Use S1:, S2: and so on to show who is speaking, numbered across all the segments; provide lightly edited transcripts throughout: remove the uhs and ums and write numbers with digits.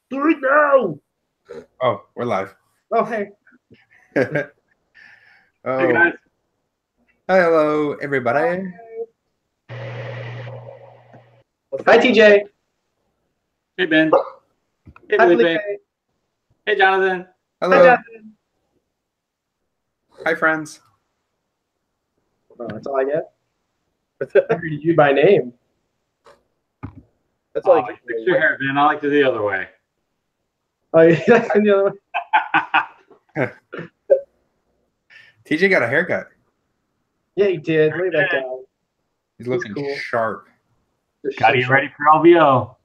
S1: Do it now.
S2: Oh, we're live.
S1: Oh, hey.
S2: Oh,
S3: Hey guys.
S2: hello, everybody.
S1: Hi, TJ.
S3: Hey Ben. Hey
S1: Hi,
S3: Felipe.
S1: Felipe.
S3: Hey Jonathan.
S2: Hello.
S1: Hi, Jonathan.
S2: Hi, friends.
S1: Oh, that's all I get. I heard you by name.
S3: That's all I fix your hair, Ben. I like it the other way.
S1: Oh, yeah, that's the other one.
S2: TJ got a haircut.
S1: Yeah, he did. Look at that guy.
S2: He's looking
S1: cool.
S2: Sharp.
S3: Gotta get ready for LVO.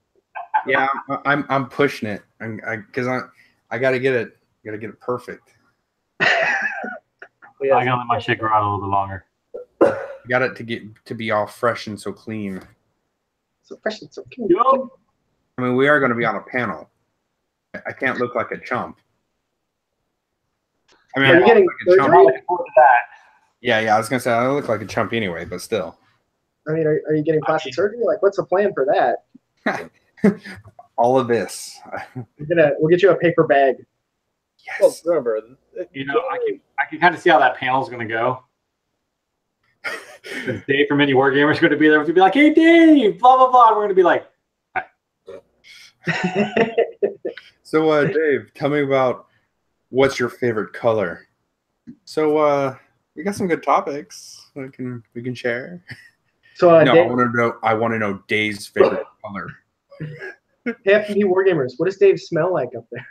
S2: Yeah, I'm pushing it. I gotta get it. Gotta get it perfect.
S3: I gotta let my shit grow out a little bit longer.
S2: Got it to be all fresh and so clean.
S1: So fresh and so cute.
S3: Yo.
S2: I mean, we are going to be on a panel. I can't look like a chump. I mean,
S1: Are you getting
S2: like a chump.
S3: Looking forward to that.
S2: Yeah. I was gonna say I look like a chump anyway, but still.
S1: I mean, are you getting plastic surgery? Like, what's the plan for that?
S2: All of this.
S1: We'll get you a paper bag.
S2: Yes.
S4: Well, remember,
S3: You know, I can kind of see how that panel's gonna go. Because Dave from FNP Wargamers is going to be there to be like, "Hey, Dave, blah blah blah." We're going to be like, "Hi."
S2: So, Dave, tell me about what's your favorite color. So, we got some good topics we can share.
S1: So,
S2: No,
S1: Dave,
S2: I want to know Dave's favorite color.
S1: hey, FNP Wargamers, what does Dave smell like up there?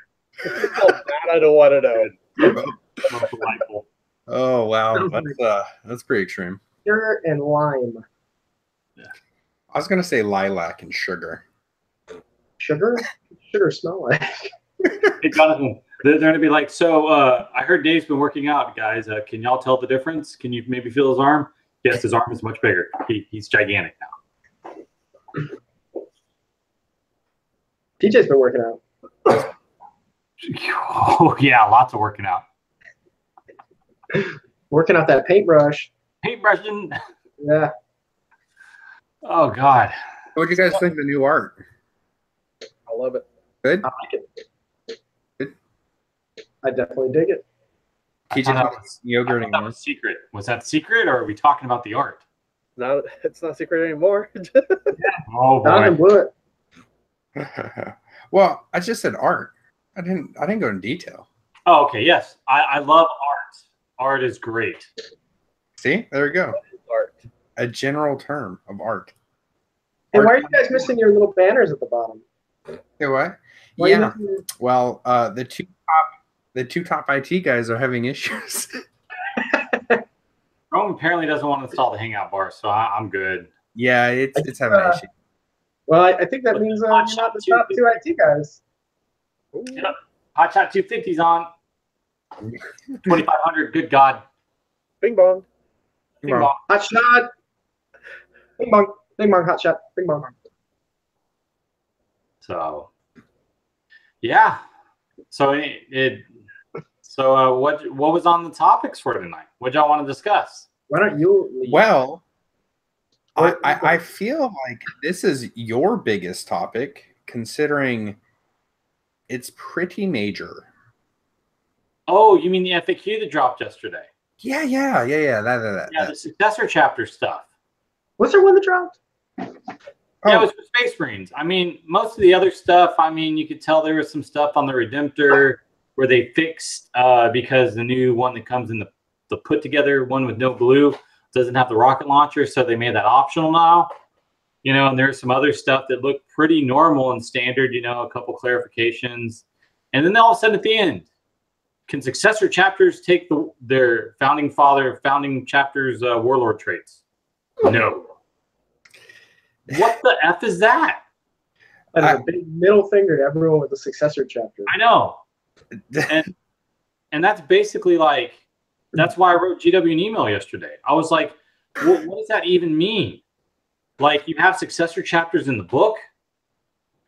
S4: oh, that I don't want to know.
S3: Most delightful.
S2: Oh wow, that's pretty extreme.
S1: Sugar and lime.
S3: Yeah.
S2: I was gonna say lilac and sugar.
S1: Sugar? Sugar smell like?
S3: Hey, Jonathan, they're going to be like, "So, I heard Dave's been working out, guys. Can y'all tell the difference? Can you maybe feel his arm? Yes, his arm is much bigger. He's gigantic now."
S1: TJ's been working out.
S3: Oh yeah, lots of working out.
S1: Working out that paintbrush.
S3: Paintbrushing.
S1: Yeah.
S3: Oh God.
S2: What do you guys think of the new art?
S4: I love it.
S2: Good.
S1: I like it.
S2: Good.
S1: I definitely dig it.
S2: TJ has yogurt
S3: That was secret. Was that secret, or are we talking about the art?
S4: Now it's not secret anymore.
S3: Oh
S1: Donovan
S3: boy.
S1: blew it.
S2: Well, I just said art. I didn't go in detail.
S3: Oh, okay. Yes, I love art. Art is great.
S2: See, there we go.
S4: Art.
S2: A general term of art.
S1: Hey, why are you guys missing your little banners at the bottom?
S2: Hey, what?
S1: Why are you
S2: Yeah.
S1: missing your-
S2: Well, the two top IT guys are having issues.
S3: Rome apparently doesn't want to install the Hangout bar, so I'm good.
S2: Yeah, it's having an issue.
S1: Well, I think that means you're not the top two IT guys.
S3: Yep. Hotshot 250's on. 2500. Good God.
S4: Bing bong.
S3: Bing bong.
S1: Hot shot. Bing bong. Bing bong. Hot shot. Bing bong.
S3: So, yeah. So what was on the topics for tonight? What y'all want to discuss?
S1: Why don't you lead?
S2: Well, I feel like this is your biggest topic, considering it's pretty major.
S3: Oh, you mean the FAQ that dropped yesterday?
S2: Yeah.
S3: Yeah, the Successor chapter stuff.
S1: Was there one that dropped?
S3: Yeah, it was for Space Marines. I mean, most of the other stuff, I mean, you could tell there was some stuff on the Redemptor where they fixed because the new one that comes in the put together one with no glue doesn't have the rocket launcher, so they made that optional now. You know, and there's some other stuff that looked pretty normal and standard, you know, a couple clarifications. And then all of a sudden at the end, can Successor chapters take their founding chapters warlord traits? No. What the F is that?
S1: That is a big middle finger to everyone with the Successor chapter.
S3: I know. And that's basically like, that's why I wrote GW an email yesterday. I was like, what does that even mean? Like, you have Successor chapters in the book.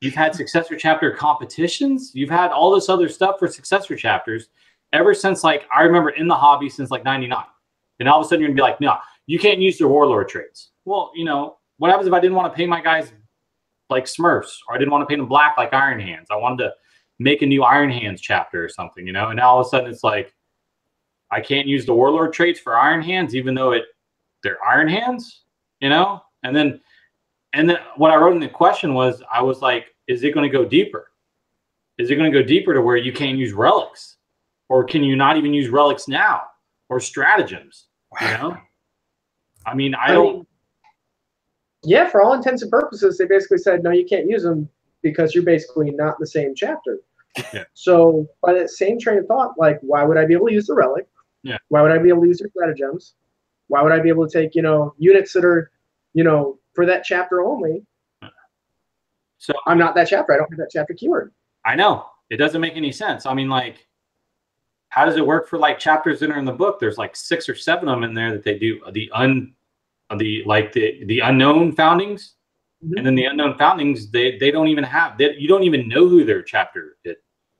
S3: You've had Successor chapter competitions. You've had all this other stuff for Successor chapters ever since, like, I remember in the hobby since like 99. And all of a sudden you're gonna be like, no, you can't use their warlord traits. Well, you know, what happens if I didn't want to pay my guys like Smurfs, or I didn't want to paint them black like Iron Hands. I wanted to make a new Iron Hands chapter or something, you know. And now all of a sudden it's like I can't use the Warlord traits for Iron Hands, even though they're Iron Hands, you know. And then what I wrote in the question was, I was like, is it going to go deeper? Is it going to go deeper to where you can't use relics, or can you not even use relics now, or stratagems? You know, I mean, I don't.
S1: Yeah, for all intents and purposes, they basically said, no, you can't use them because you're basically not in the same chapter.
S3: Yeah.
S1: So by that same train of thought, like, why would I be able to use the relic?
S3: Yeah.
S1: Why would I be able to use the stratagems? Why would I be able to take, units that are, for that chapter only?
S3: So
S1: I'm not that chapter. I don't have that chapter keyword.
S3: I know. It doesn't make any sense. I mean, like, how does it work for like chapters that are in the book? There's like 6 or 7 of them in there that they do the unknown foundings.
S1: Mm-hmm.
S3: And then the unknown foundings, they don't even have, you don't even know who their chapter,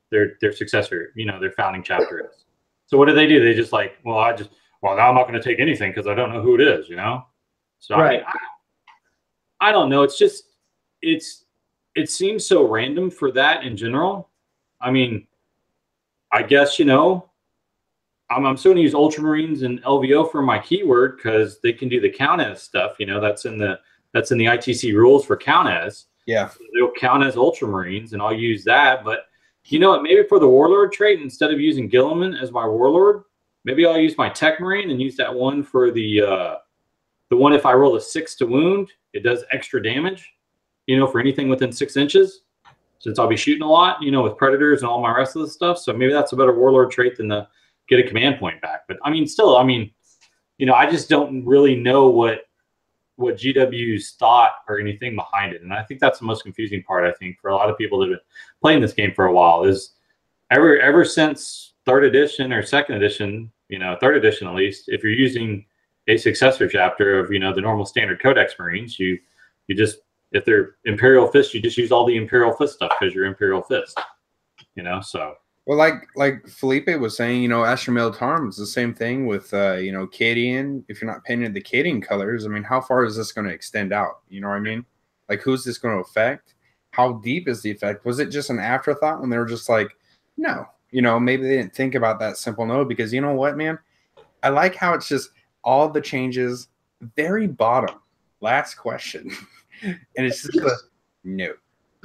S3: their successor, their founding chapter is. So what do? They just like, well, now I'm not going to take anything because I don't know who it is, So
S1: right.
S3: I don't know. It's just, it seems so random for that in general. I mean, I guess, I'm still going to use Ultramarines and LVO for my keyword because they can do the count as stuff. That's in the ITC rules for count as.
S2: Yeah.
S3: So they'll count as Ultramarines, and I'll use that. But you know what? Maybe for the Warlord trait, instead of using Gilliman as my Warlord, maybe I'll use my Tech Marine and use that one for the one if I roll a 6 to wound, it does extra damage, for anything within 6 inches. Since I'll be shooting a lot, with Predators and all my rest of the stuff. So maybe that's a better Warlord trait than the get a command point back. But I mean, still, I just don't really know what GW's thought or anything behind it. And I think that's the most confusing part, I think, for a lot of people that have been playing this game for a while is ever since 3rd edition or 2nd edition, 3rd edition at least, if you're using a successor chapter of, the normal standard Codex Marines, you just, if they're Imperial Fist, you just use all the Imperial Fist stuff because you're Imperial Fist, so.
S2: Well, like Felipe was saying, Astra Militarum is the same thing with, Cadian. If you're not painting the Cadian colors, I mean, how far is this going to extend out? You know what I mean? Like, who's this going to affect? How deep is the effect? Was it just an afterthought when they were just like, no, maybe they didn't think about that simple no, because you know what, man? I like how it's just all the changes, very bottom, last question. And it's just a no.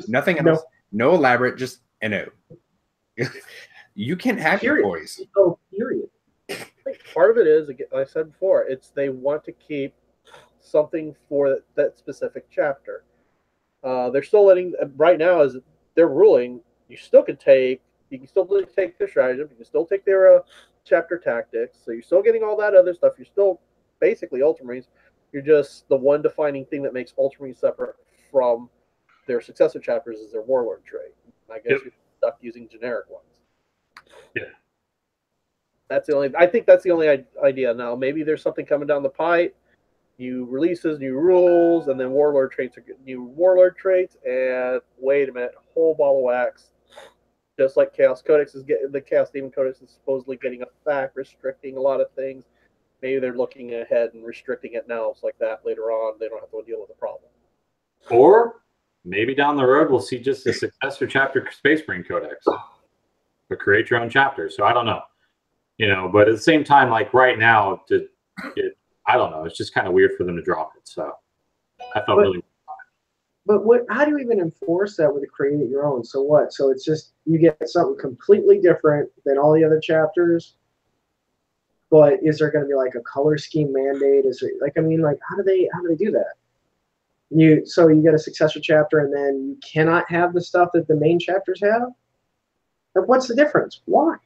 S2: Nothing else. No elaborate, just a no. You can't have your voice.
S1: Oh, period.
S4: I think part of it is, like I said before, it's they want to keep something for that specific chapter. They're still letting, right now, as they're ruling, you can still take their stratagem, you can still take their chapter tactics, so you're still getting all that other stuff. You're still basically Ultramarines. You're just, the one defining thing that makes Ultramarines separate from their successor chapters is their Warlord trait. I guess you're stuck using generic ones.
S3: Yeah.
S4: I think that's the only idea now. Maybe there's something coming down the pipe, new releases, new rules, and then Warlord traits are new Warlord traits, and wait a minute, whole ball of wax. Just like Chaos Codex is getting, the Chaos Demon Codex is supposedly getting a fact restricting a lot of things. Maybe they're looking ahead and restricting it now, so like that later on they don't have to deal with the problem.
S3: Or maybe down the road we'll see just a successor chapter Space Marine Codex, but create your own chapter. So I don't know, But at the same time, like right now, I don't know. It's just kind of weird for them to drop it. So I felt really.
S1: But how do you even enforce that with a create your own? So what? So it's just you get something completely different than all the other chapters. But is there going to be like a color scheme mandate? Is it how do they do that? So you get a successor chapter and then you cannot have the stuff that the main chapters have? Like, what's the difference? Why?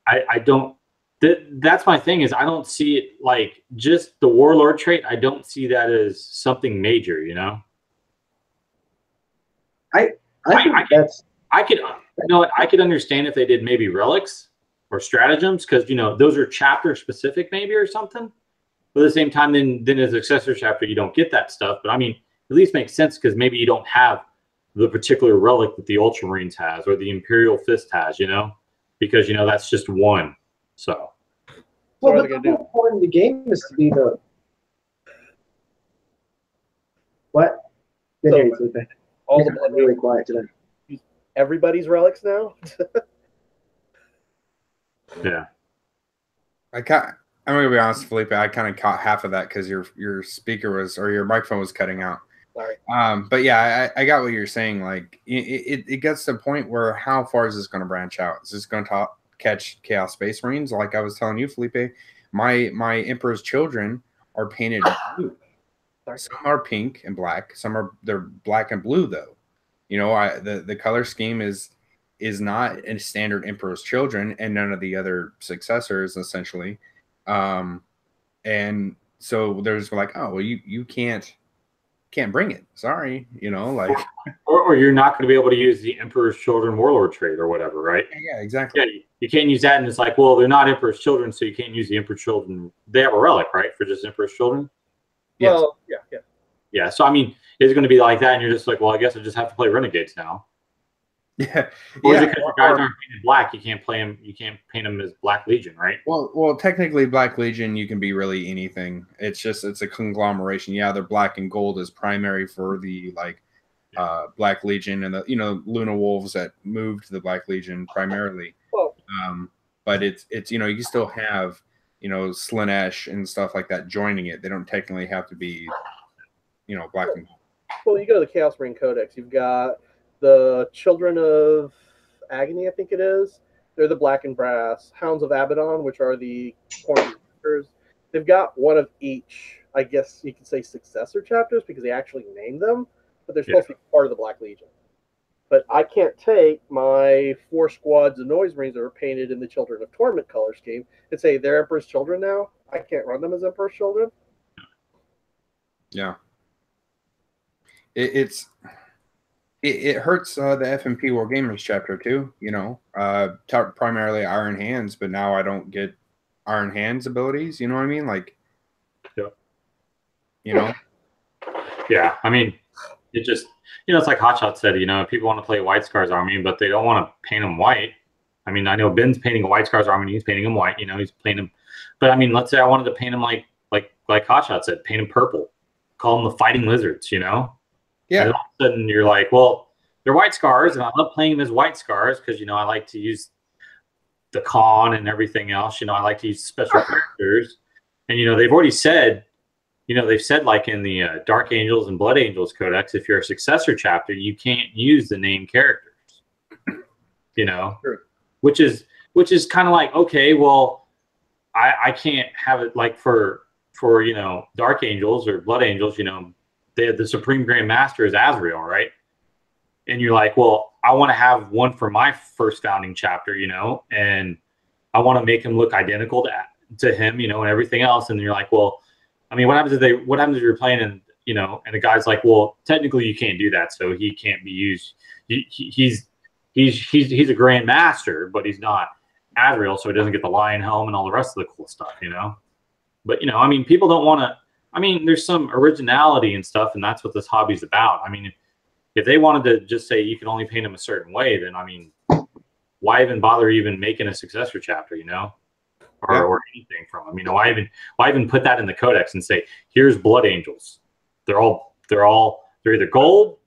S3: I don't. That's my thing is I don't see it like just the Warlord trait. I don't see that as something major, I could understand if they did maybe relics or stratagems because those are chapter specific maybe or something. But at the same time, then as a successor chapter, you don't get that stuff. But I mean, at least makes sense because maybe you don't have the particular relic that the Ultramarines has or the Imperial Fist has, because that's just one. So,
S1: well, the whole point of the game is to be the what?
S4: all
S1: Yeah,
S4: the blood
S1: really quiet today.
S4: everybody's relics now.
S3: Yeah.
S2: I'm gonna be honest, Felipe. I kind of caught half of that because your speaker was, or your microphone was cutting out.
S4: Sorry.
S2: But yeah, I got what you're saying. Like it gets to the point where how far is this going to branch out? Is this going to catch Chaos Space Marines? Like I was telling you, Felipe, my Emperor's Children are painted blue.
S4: Sorry.
S2: Some are pink and black. They're black and blue though. You know, the color scheme is not a standard Emperor's Children and none of the other successors essentially. And so there's like, oh well, you can't bring it. Sorry, you know, like
S3: or you're not going to be able to use the Emperor's Children Warlord trait or whatever, right?
S2: yeah, exactly.
S3: Yeah, you can't use that, and it's like, well, they're not Emperor's Children, so you can't use the Emperor's Children. They have a relic, right, for just Emperor's Children?
S2: Yes.
S4: Well, yeah.
S3: Yeah, so I mean, it's going to be like that, and you're just like, well, I guess I just have to play Renegades now.
S2: Yeah.
S3: Or is it because your guys aren't painted black? You can't play them. You can't paint them as Black Legion, right?
S2: Well, technically, Black Legion, you can be really anything. It's a conglomeration. Yeah, they're black and gold is primary for the Black Legion and the Luna Wolves that moved to the Black Legion primarily.
S4: Well,
S2: but it's you can still have Slanesh and stuff like that joining it. They don't technically have to be black and gold.
S4: well, you go to the Chaos Marine Codex. You've got the Children of Agony, I think it is. They're the black and brass. Hounds of Abaddon, which are the corn chapters. They've got one of each, I guess you could say, successor chapters because they actually name them, but they're supposed to be part of the Black Legion. But I can't take my 4 squads of Noise Marines that are painted in the Children of Torment color scheme and say they're Emperor's Children now. I can't run them as Emperor's Children.
S2: Yeah. It hurts the FNP Wargamers chapter too, primarily Iron Hands, but now I don't get Iron Hands abilities. You know what I mean? Like,
S3: yeah. Yeah, I mean, it just it's like Hotshot said. People want to play White Scars Army, but they don't want to paint them white. I mean, I know Ben's painting a White Scars Army. He's painting them white. He's painting them. But I mean, let's say I wanted to paint them like Hotshot said, paint them purple, call them the Fighting Lizards.
S2: Yeah.
S3: And all of a sudden you're like, well, they're White Scars, and I love playing them as White Scars because I like to use the con and everything else. I like to use special characters, and they've already said, they've said like in the Dark Angels and Blood Angels Codex, if you're a successor chapter, you can't use the named characters.
S2: Sure.
S3: Which is kind of like, okay, well, I can't have it like for Dark Angels or Blood Angels, the Supreme Grand Master is Azrael, right? And you're like, well, I want to have one for my first founding chapter, and I want to make him look identical to him, and everything else. And you're like, well, I mean, what happens if you're playing and and the guy's like, well, technically you can't do that, so he can't be used. He's a Grand Master, but he's not Azrael, so he doesn't get the lion helm and all the rest of the cool stuff, But I mean, people don't want to. I mean, there's some originality and stuff, and that's what this hobby's about. I mean, if they wanted to just say you can only paint them a certain way, then I mean, why even bother even making a successor chapter, or anything from them? Why even put that in the codex and say here's Blood Angels? They're either gold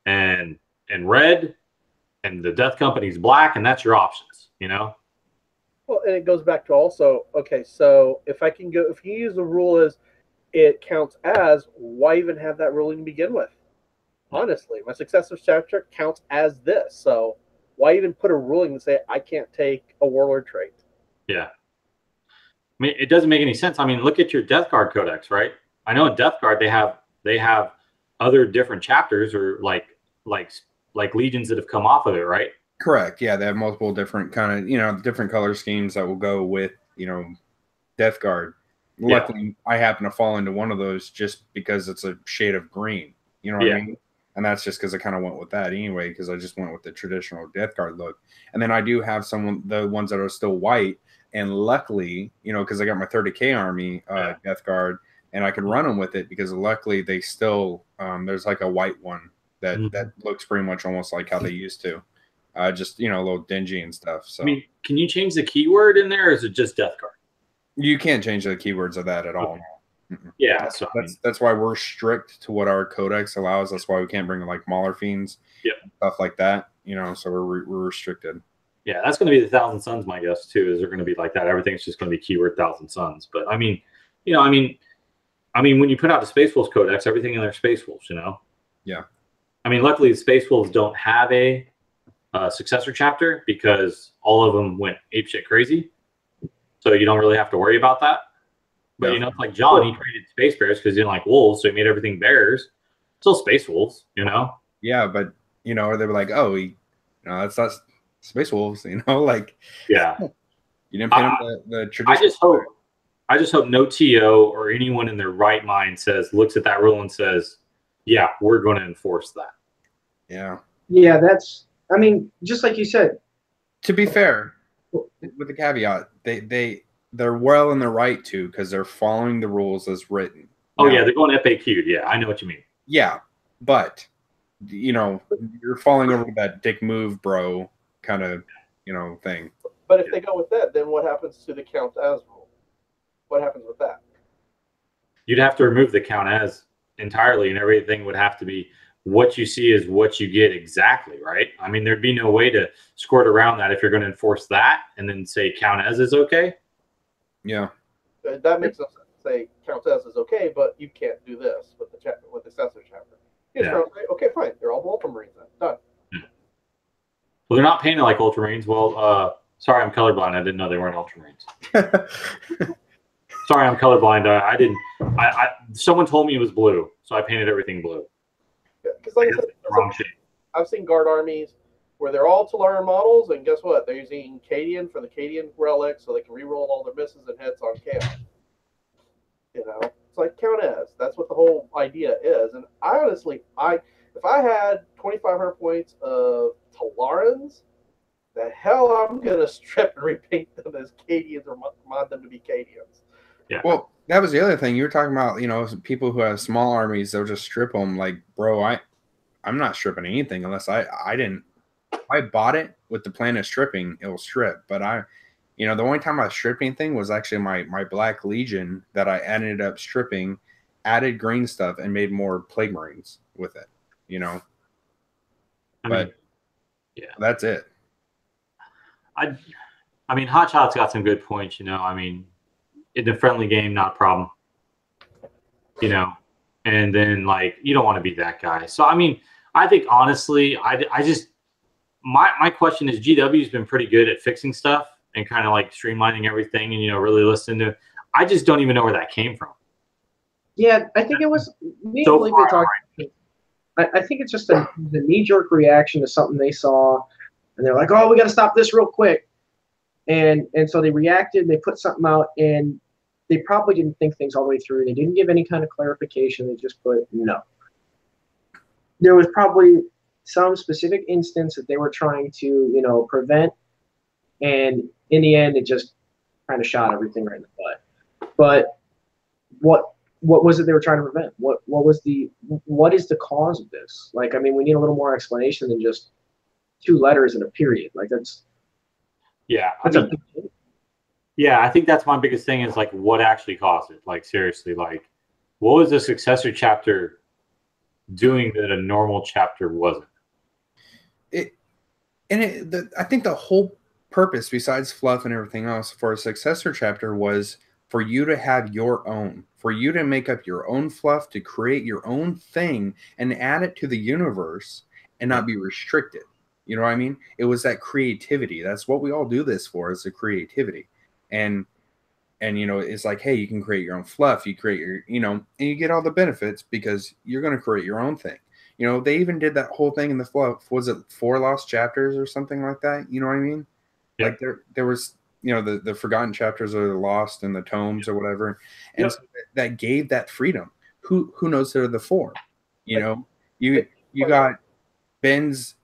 S3: and red, and the Death Company's black, and that's your options,
S4: Well, and it goes back to also, okay, so if you use the rule as it counts as, why even have that ruling to begin with? Honestly, my successor chapter counts as this, so why even put a ruling to say I can't take a warlord trait?
S3: Yeah. I mean, it doesn't make any sense. I mean, look at your Death Guard Codex, right? I know in Death Guard they have other different chapters or like legions that have come off of it, right?
S2: Correct. Yeah, they have multiple different kind of different color schemes that will go with Death Guard. Luckily, I happen to fall into one of those just because it's a shade of green. You know what I mean? And that's just because I kind of went with that anyway, because I just went with the traditional Death Guard look. And then I do have the ones that are still white. And luckily, because I got my 30K army Death Guard, and I can run them with it because luckily they still there's like a white one that looks pretty much almost like how they used to. Just a little dingy and stuff. So,
S3: I mean, can you change the keyword in there, or is it just Death Guard?
S2: You can't change the keywords of that at all.
S3: Yeah, so
S2: that's why we're strict to what our codex allows. That's why we can't bring like Mauler fiends, stuff like that. You know, so we're restricted.
S3: Yeah, that's going to be the Thousand Suns, my guess too. Is they're going to be like that. Everything's just going to be keyword Thousand Suns. But I mean, you know, I mean, when you put out the Space Wolves Codex, everything in there is Space Wolves. You know.
S2: Yeah.
S3: I mean, luckily, the Space Wolves don't have a successor chapter because all of them went apeshit crazy. So you don't really have to worry about that. But you know, it's like John, he created Space Bears because he didn't like wolves, so he made everything bears. Still Space Wolves, you know.
S2: Yeah, but you know, they were like, oh, that's not Space Wolves, you know, like
S3: yeah.
S2: You didn't paint them the traditional.
S3: I just hope no TO or anyone in their right mind looks at that rule and says, yeah, we're going to enforce that.
S2: Yeah.
S1: Yeah, I mean, just like you said.
S2: To be fair, with the caveat, they're well in the right to, because they're following the rules as written.
S3: Oh, yeah, they're going FAQ'd. Yeah, I know what you mean.
S2: Yeah, but, you know, you're falling over that dick move, bro, kind of, you know, thing.
S4: But if they go with that, then what happens to the count as rule? What happens with that?
S3: You'd have to remove the count as entirely, and everything would have to be what you see is what you get exactly, right? I mean, there'd be no way to skirt around that if you're going to enforce that and then say count as is okay.
S2: Yeah.
S4: That makes no sense. Say count as is okay, but you can't do this with the Successor chapter. Okay, fine. They're all Ultramarines then. Done.
S3: Well, they're not painted like Ultramarines. Well, sorry, I'm colorblind. I didn't know they weren't Ultramarines. Sorry, I'm colorblind. I didn't. Someone told me it was blue, so I painted everything blue.
S4: Because like I said,
S3: wrong shape.
S4: I've seen guard armies where they're all Talaran models, and guess what? They're using Cadian for the Cadian relic, so they can reroll all their misses and hits on camp. You know, it's like count as. That's what the whole idea is. And I honestly, if I had 2,500 points of Talarans, the hell I'm gonna strip and repaint them as Cadians or mod them to be Cadians.
S3: Yeah.
S2: Well, that was the other thing you were talking about. You know, people who have small armies, they'll just strip them. Like, bro, I'm not stripping anything unless I bought it with the plan of stripping. It will strip, but the only time I stripped anything was actually my Black Legion that I ended up stripping, added green stuff, and made more Plague Marines with it. You know, but that's it.
S3: I mean, Hotshot's got some good points. You know, I mean, in a friendly game, not a problem. You know, and then like you don't want to be that guy. So I mean, I think honestly, I just my question is GW's been pretty good at fixing stuff and kind of like streamlining everything and really listening to. I just don't even know where that came from.
S1: Yeah, I think it was me and Felipe talking. I think it's just the knee-jerk reaction to something they saw, and they're like, "Oh, we got to stop this real quick," and so they reacted. They put something out, and they probably didn't think things all the way through. They didn't give any kind of clarification. They just put no. There was probably some specific instance that they were trying to, prevent, and in the end, it just kind of shot everything right in the butt. But what was it they were trying to prevent? What is the cause of this? Like, I mean, we need a little more explanation than just 2 letters and a period. Like that's
S3: I think that's my biggest thing is like what actually caused it. Like seriously, like what was the Successor chapter doing that a normal chapter wasn't?
S2: I think the whole purpose, besides fluff and everything else, for a Successor chapter was for you to have your own, for you to make up your own fluff, to create your own thing and add it to the universe and not be restricted. You know what I mean? It was that creativity. That's what we all do this for, is the creativity. And it's like, hey, you can create your own fluff. You create your, and you get all the benefits because you're going to create your own thing. They even did that whole thing in the fluff. Was it 4 lost chapters or something like that? You know what I mean? Yeah. Like there was, the forgotten chapters or the lost and the tomes or whatever. And so that gave that freedom. Who knows they're the 4? You got Ben's,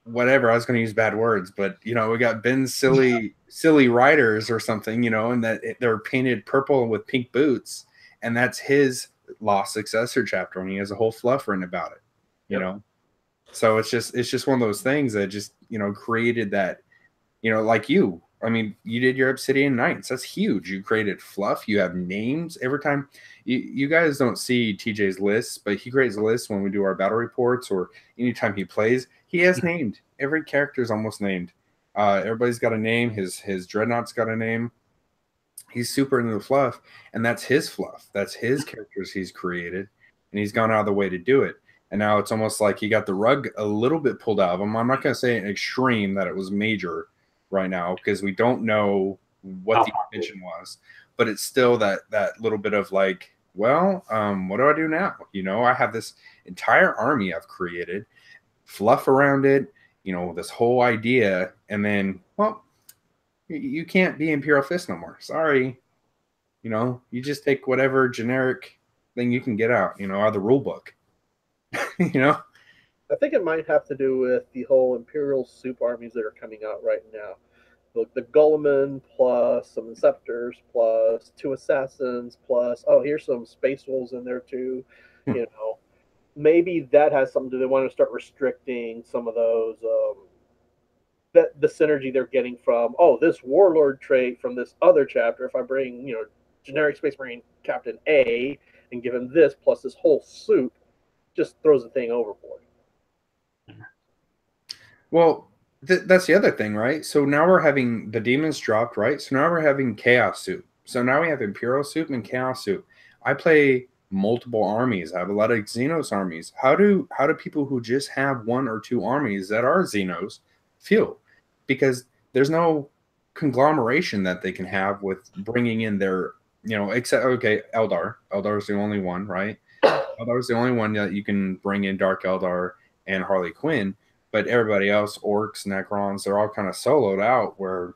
S2: whatever. I was going to use bad words, but we got Ben's silly riders or something, and that they're painted purple with pink boots, and that's his lost Successor chapter, and he has a whole fluff written about it. You know, so it's just one of those things that just created that, like you I mean, you did your Obsidian Knights. That's huge. You created fluff. You have names every time. You guys don't see TJ's lists, but he creates lists when we do our battle reports or anytime he plays. He has named. Every character is almost named. Everybody's got a name. His Dreadnought's got a name. He's super into the fluff, and that's his fluff. That's his characters he's created, and he's gone out of the way to do it. And now it's almost like he got the rug a little bit pulled out of him. I'm not going to say an extreme that it was major right now because we don't know what the intention was, but it's still that little bit of like, well, what do I do now? You know, I have this entire army I've created, fluff around it, you know, this whole idea, and then, well, you can't be Imperial Fist no more. Sorry. You know, you just take whatever generic thing you can get out, you know, out of the rule book. You know?
S4: I think it might have to do with the whole Imperial soup armies that are coming out right now. The Guilliman plus some Inceptors plus 2 Assassins plus, oh, here's some Space Wolves in there too. You know, maybe that has something to do. They want to start restricting some of those, that the synergy they're getting from, oh, this Warlord trait from this other chapter. If I bring, you know, generic Space Marine Captain A and give him this plus this whole soup, just throws the thing overboard.
S2: Well, that's the other thing, right? So now we're having the demons dropped, right? So now we're having Chaos Soup. So now we have Imperial Soup and Chaos Soup. I play multiple armies. I have a lot of Xenos armies. How do people who just have 1 or 2 armies that are Xenos feel? Because there's no conglomeration that they can have with bringing in their, you know, except, okay, Eldar. Eldar is the only one, right? Eldar is the only one that you can bring in Dark Eldar and Harley Quinn, but everybody else, Orcs, Necrons, they're all kind of soloed out where,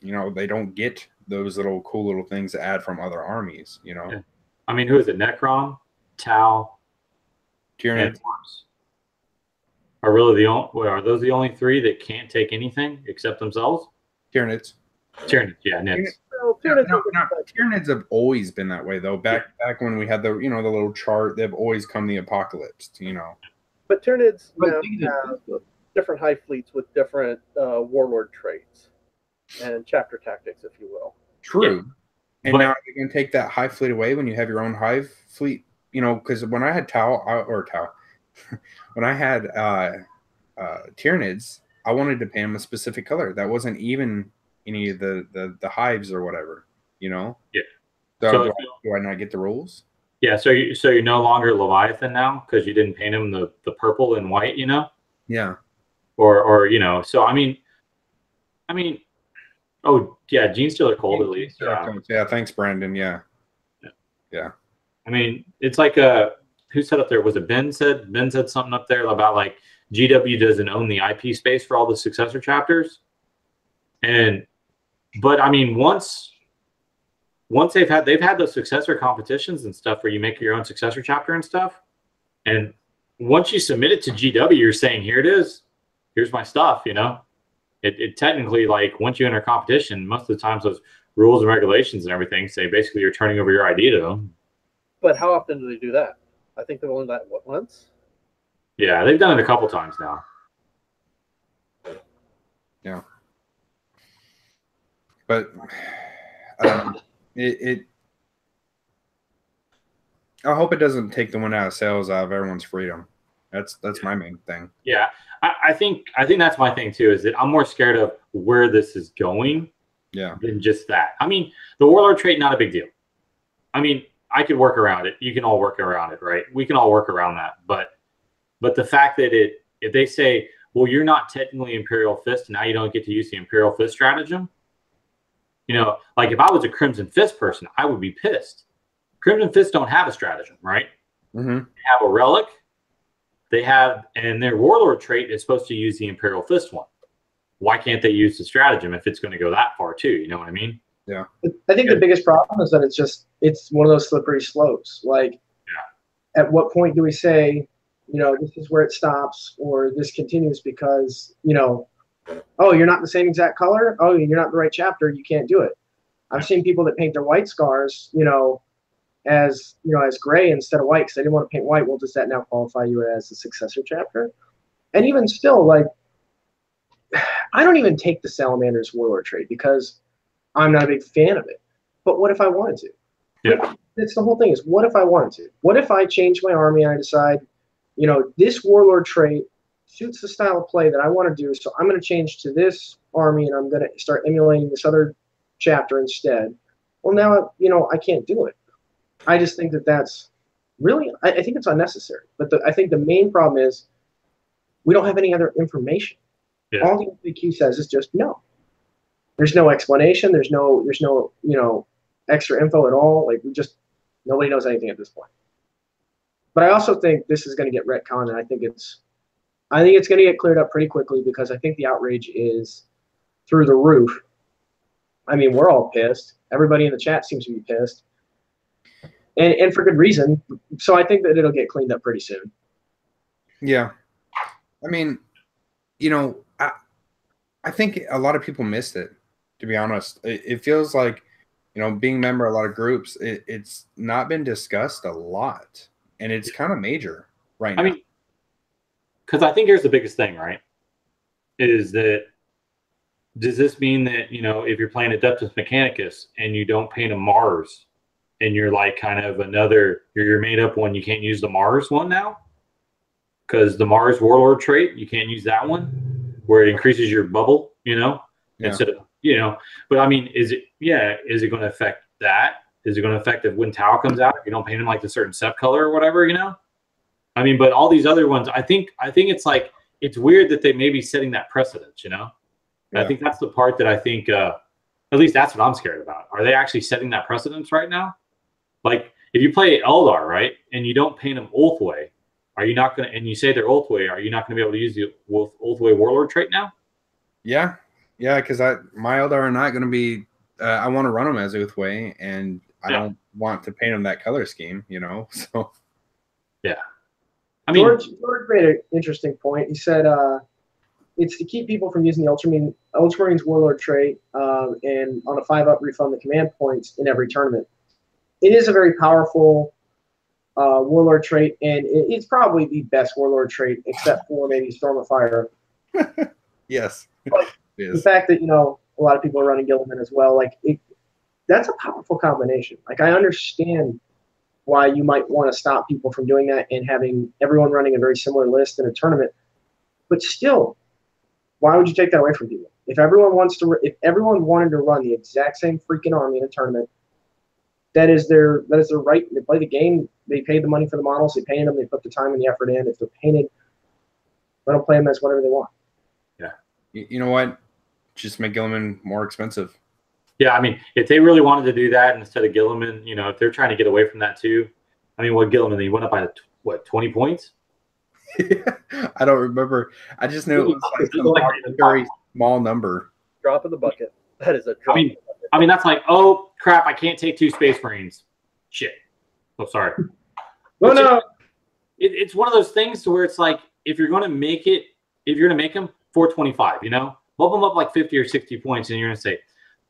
S2: you know, they don't get those little cool little things to add from other armies, you know?
S3: Yeah. I mean, who is it? Necron, Tau,
S2: Tyranid.
S3: and Mars. Are those the only 3 that can't take anything except themselves?
S2: Tyranids.
S3: Tyranids, yeah, Nids.
S2: Tyranids have always been that way, though. Back when we had the, you know, the little chart, they've always come the apocalypse, you know.
S4: But Tyranids now have different hive fleets with different warlord traits and chapter tactics, if you will.
S2: True.
S3: Yeah.
S2: And now you're going to take that hive fleet away when you have your own hive fleet, you know, because when I had when I had Tyranids, I wanted to paint them a specific color that wasn't even any of the hives or whatever, you know?
S3: Yeah.
S2: So do I not get the rules?
S3: Yeah, so you're no longer Leviathan now because you didn't paint him the purple and white, you know?
S2: Yeah.
S3: Or you know, so I mean, oh yeah, Gene Stealer Cold at least.
S2: Yeah, thanks, Brandon. Yeah.
S3: I mean, it's like who said up there? Was it Ben said something up there about like GW doesn't own the IP space for all the Successor chapters, but I mean once they've had those Successor competitions and stuff where you make your own Successor chapter and stuff, and once you submit it to GW, you're saying here it is, here's my stuff, you know. It technically, like, once you enter competition, most of the times those rules and regulations and everything say basically you're turning over your idea to them.
S4: But how often do they do that? I think they've only done that once.
S3: Yeah, they've done it a couple times now.
S2: Yeah. But I hope it doesn't take the one out of sales out of everyone's freedom. That's my main thing.
S3: Yeah, I think that's my thing too. Is that I'm more scared of where this is going, than just that. I mean, the Warlord trait, not a big deal. I mean, I could work around it. You can all work around it, right? We can all work around that. But the fact that if they say, well, you're not technically Imperial Fist, now you don't get to use the Imperial Fist stratagem. You know, like if I was a Crimson Fist person, I would be pissed. Crimson Fist don't have a stratagem, right?
S2: Mm-hmm.
S3: They have a relic. They have, and their Warlord trait is supposed to use the Imperial Fist one. Why can't they use the stratagem if it's going to go that far too? You know what I mean?
S2: Yeah.
S1: I think the biggest problem is that it's one of those slippery slopes. Like, at what point do we say, you know, this is where it stops or this continues because, you know, oh, you're not the same exact color. Oh, you're not the right chapter. You can't do it. I've seen people that paint their white scars, you know, as gray instead of white because they didn't want to paint white. Well, does that now qualify you as a Successor chapter? And even still, like, I don't even take the Salamander's Warlord trait because I'm not a big fan of it. But what if I wanted to?
S3: Yeah.
S1: That's the whole thing is, what if I wanted to? What if I change my army and I decide, you know, this Warlord trait suits the style of play that I want to do, so I'm going to change to this army and I'm going to start emulating this other chapter instead. Well, now, you know, I can't do it. I just think that that's really, I think it's unnecessary. But I think the main problem is we don't have any other information.
S3: Yeah.
S1: All the FAQ says is just no. There's no explanation. There's no, you know, extra info at all. Like, nobody knows anything at this point. But I also think this is going to get retconned, and I think it's going to get cleared up pretty quickly because I think the outrage is through the roof. I mean, we're all pissed. Everybody in the chat seems to be pissed, and for good reason. So I think that it'll get cleaned up pretty soon.
S2: Yeah, I mean, you know, I think a lot of people missed it. To be honest, it feels like, you know, being a member of a lot of groups, it's not been discussed a lot, and it's kind of major right now.
S3: I mean, because I think here's the biggest thing, right? Is that, does this mean that, you know, if you're playing Adeptus Mechanicus and you don't paint a Mars and you're like kind of you're made up one, you can't use the Mars one now? Because the Mars Warlord trait, you can't use that one where it increases your bubble, you know, instead of, you know. But I mean, is it going to affect that? Is it going to affect if when Tau comes out, if you don't paint him like the certain sep color or whatever, you know? I mean, but all these other ones, I think it's like, it's weird that they may be setting that precedent, you know? Yeah. I think that's the part that I think, at least that's what I'm scared about. Are they actually setting that precedence right now? Like, if you play Eldar, right, and you don't paint them Ulthway, are you not going to, and you say they're Ulthway, are you not going to be able to use the Ulthway Warlord trait now?
S2: Yeah, because my Eldar are not going to be, I want to run them as Ulthway, and I don't want to paint them that color scheme, you know, so.
S3: Yeah. I mean,
S1: George made an interesting point. He said it's to keep people from using the Ultramarines Warlord trait and on a 5-up refund the command points in every tournament. It is a very powerful Warlord trait, and it's probably the best Warlord trait, except for maybe Storm of Fire.
S2: Yes.
S1: The fact that, you know, a lot of people are running Gilliman as well, like, that's a powerful combination. Like, I understand why you might want to stop people from doing that and having everyone running a very similar list in a tournament. But still, why would you take that away from people? If everyone wanted to run the exact same freaking army in a tournament, that is their right. They play the game. They paid the money for the models. They painted them. They put the time and the effort in. If they're painted, let them play them as whatever they want.
S2: Yeah. You know what? Just make Gilliman more expensive.
S3: Yeah, I mean, if they really wanted to do that instead of Gilliman, you know, if they're trying to get away from that too, I mean, what Gilliman, he went up by, 20 points?
S2: I don't remember. I just know it was like a very small number.
S4: Drop in the bucket. That is a drop.
S3: I mean, that's like, oh, crap, I can't take 2 Space Marines. Shit. Oh, sorry.
S1: Well, no.
S3: It's one of those things to where it's like, if you're going to make them 425, you know, bump them up like 50 or 60 points, and you're going to say,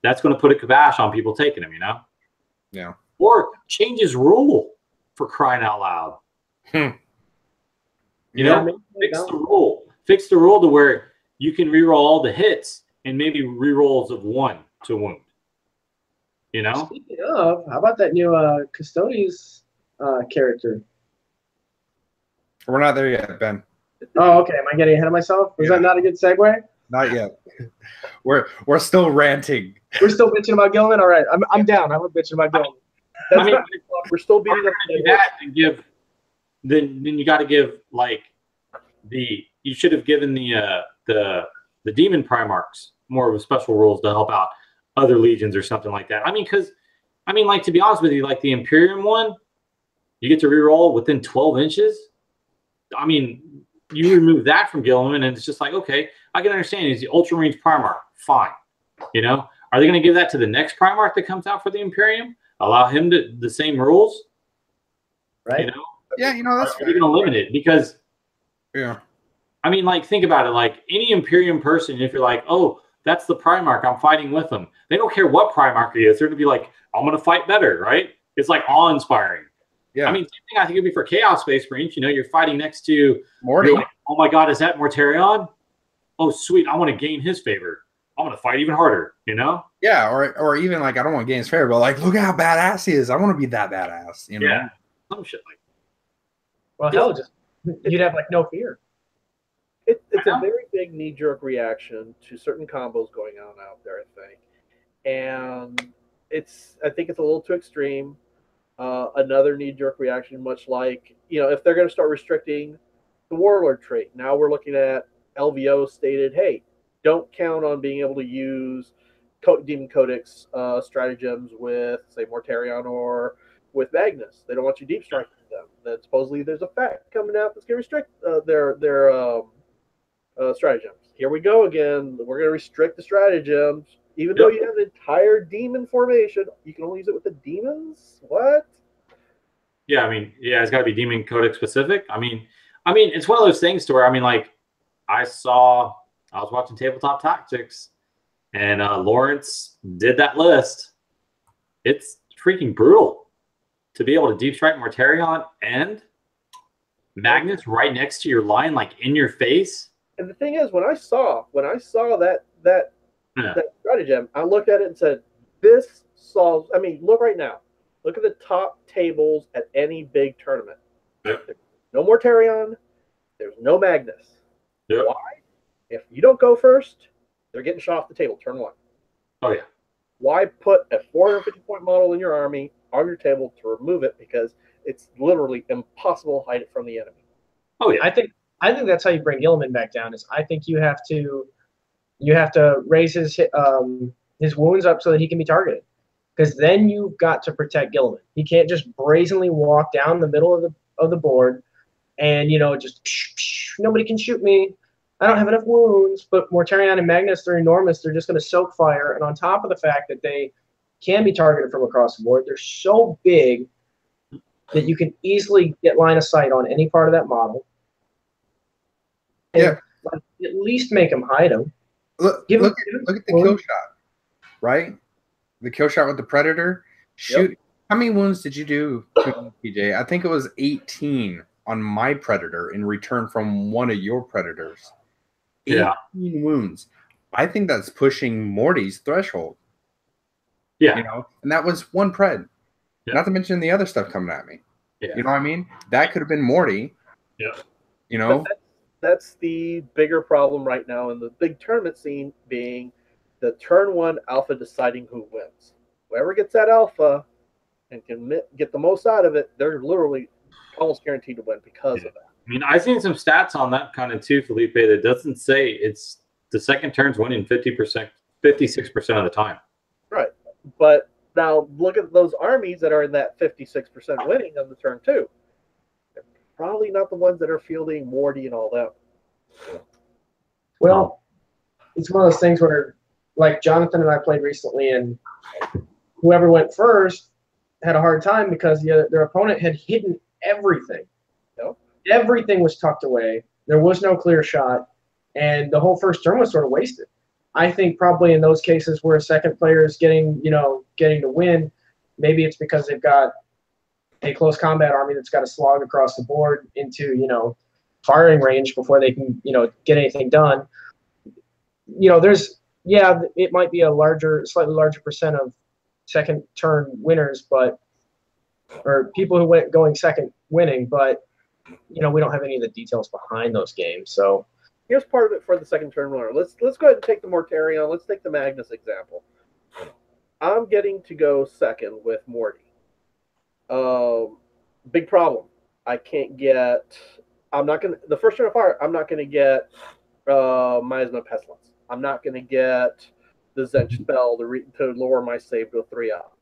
S3: that's going to put a kibosh on people taking them, you know?
S2: Yeah.
S3: Or change his rule, for crying out loud. You know, fix the rule. Fix the rule to where you can reroll all the hits and maybe rerolls of 1 to wound. You know?
S1: Speaking of, how about that new Custodes character?
S2: We're not there yet, Ben.
S1: Oh, okay. Am I getting ahead of myself? Was that not a good segue?
S2: Not yet. We're still ranting.
S1: We're still bitching about Gilliman? All right. I'm down. I'm bitching about Gilliman.
S3: I mean,
S4: we're still beating up
S3: that and give. Then you got to give like you should have given the demon Primarchs more of a special rules to help out other legions or something like that. I mean, like, to be honest with you, like the Imperium one, you get to reroll within 12 inches. I mean, you remove that from Gilliman, and it's just like, okay, I can understand. He's the Ultramarines Primarch. Fine. You know, are they going to give that to the next Primarch that comes out for the Imperium? Allow him to the same rules?
S1: Right.
S3: You know?
S2: Yeah, you know, that's
S3: You're going to limit it because,
S2: yeah.
S3: I mean, like, think about it. Like, any Imperium person, if you're like, oh, that's the Primarch, I'm fighting with them. They don't care what Primarch he is. They're going to be like, I'm going to fight better, right? It's like awe-inspiring.
S2: Yeah.
S3: I mean, same thing I think it'd be for Chaos Space Marines. You know, you're fighting next to
S2: Morty.
S3: You're like, oh my God, is that Mortarion? oh sweet, I want to gain his favor. I want to fight even harder, you know?
S2: Yeah, or even like I don't want to gain his favor, but like look at how badass he is. I want to be that badass, you know?
S3: Yeah. Some shit like
S1: Well, hell, just you'd have like no fear.
S4: It's a very big knee-jerk reaction to certain combos going on out there, I think. And I think it's a little too extreme. Another knee-jerk reaction, much like, if they're going to start restricting the Warlord trait, now we're looking at LVO stated, hey, don't count on being able to use Demon Codex stratagems with, say, Mortarion or with Magnus. They don't want you deep striking them. Then supposedly there's a fact coming out that's going to restrict their stratagems. Here we go again. We're going to restrict the stratagems. Even though you have an entire demon formation, you can only use it with the demons? What?
S3: Yeah, I mean, it's got to be Demon Codex specific. I mean, it's one of those things to where, like, I was watching Tabletop Tactics, and Lawrence did that list. It's freaking brutal to be able to deep strike Mortarion and Magnus right next to your line, like in your face.
S4: And the thing is, when I saw that stratagem, I looked at it and said, this solves. I mean, look right now. Look at the top tables at any big tournament.
S3: Yep.
S4: There's no Mortarion. There's no Magnus.
S3: Yep.
S4: Why? If you don't go first, they're getting shot off the table turn one.
S3: Oh, yeah.
S4: Why put a 450-point model in your army on your table to remove it? Because it's literally impossible to hide it from the enemy.
S3: Oh, yeah.
S1: I think that's how you bring Gilliman back down. Is I think you have to raise his wounds up so that he can be targeted. Because then you've got to protect Gilliman. He can't just brazenly walk down the middle of the board and just nobody can shoot me. I don't have enough wounds. But Mortarion and Magnus, they're enormous. They're just going to soak fire. And on top of the fact that they can be targeted from across the board, they're so big that you can easily get line of sight on any part of that model. And at least make them hide them.
S2: Look at the kill shot, right? The kill shot with the Predator. Shoot. Yep. How many wounds did you do to PJ? I think it was 18 on my Predator in return from one of your Predators. 18 wounds. I think that's pushing Morty's threshold.
S3: Yeah.
S2: And that was one Pred. Yeah. Not to mention the other stuff coming at me. Yeah. You know what I mean? That could have been Morty.
S3: Yeah.
S4: That's the bigger problem right now in the big tournament scene, being the turn one alpha deciding who wins. Whoever gets that alpha and can get the most out of it, they're literally almost guaranteed to win because of that.
S3: I mean, I've seen some stats on that kind of too, Felipe, that doesn't say it's the second turn's winning 56% of the time.
S4: Right. But now look at those armies that are in that 56% winning on the turn two. They're probably not the ones that are fielding Morty and all that.
S1: Well, it's one of those things where, like, Jonathan and I played recently, and whoever went first had a hard time because their opponent had hidden everything.
S4: Yep.
S1: Everything was tucked away. There was no clear shot, and the whole first turn was sort of wasted. I think probably in those cases where a second player is getting to win, maybe it's because they've got a close combat army that's got to slog across the board into, firing range before they can, get anything done. It might be a slightly larger percent of second turn winners, or people who went going second winning, but we don't have any of the details behind those games. So
S4: here's part of it for the second turn runner. Let's go ahead and take the Mortarion. Let's take the Magnus example. I'm getting to go second with Morty. Big problem. I can't get. The first turn of fire, I'm not gonna get Miasma Pestilence. I'm not gonna get the Zench spell to lower my save to a 3-up.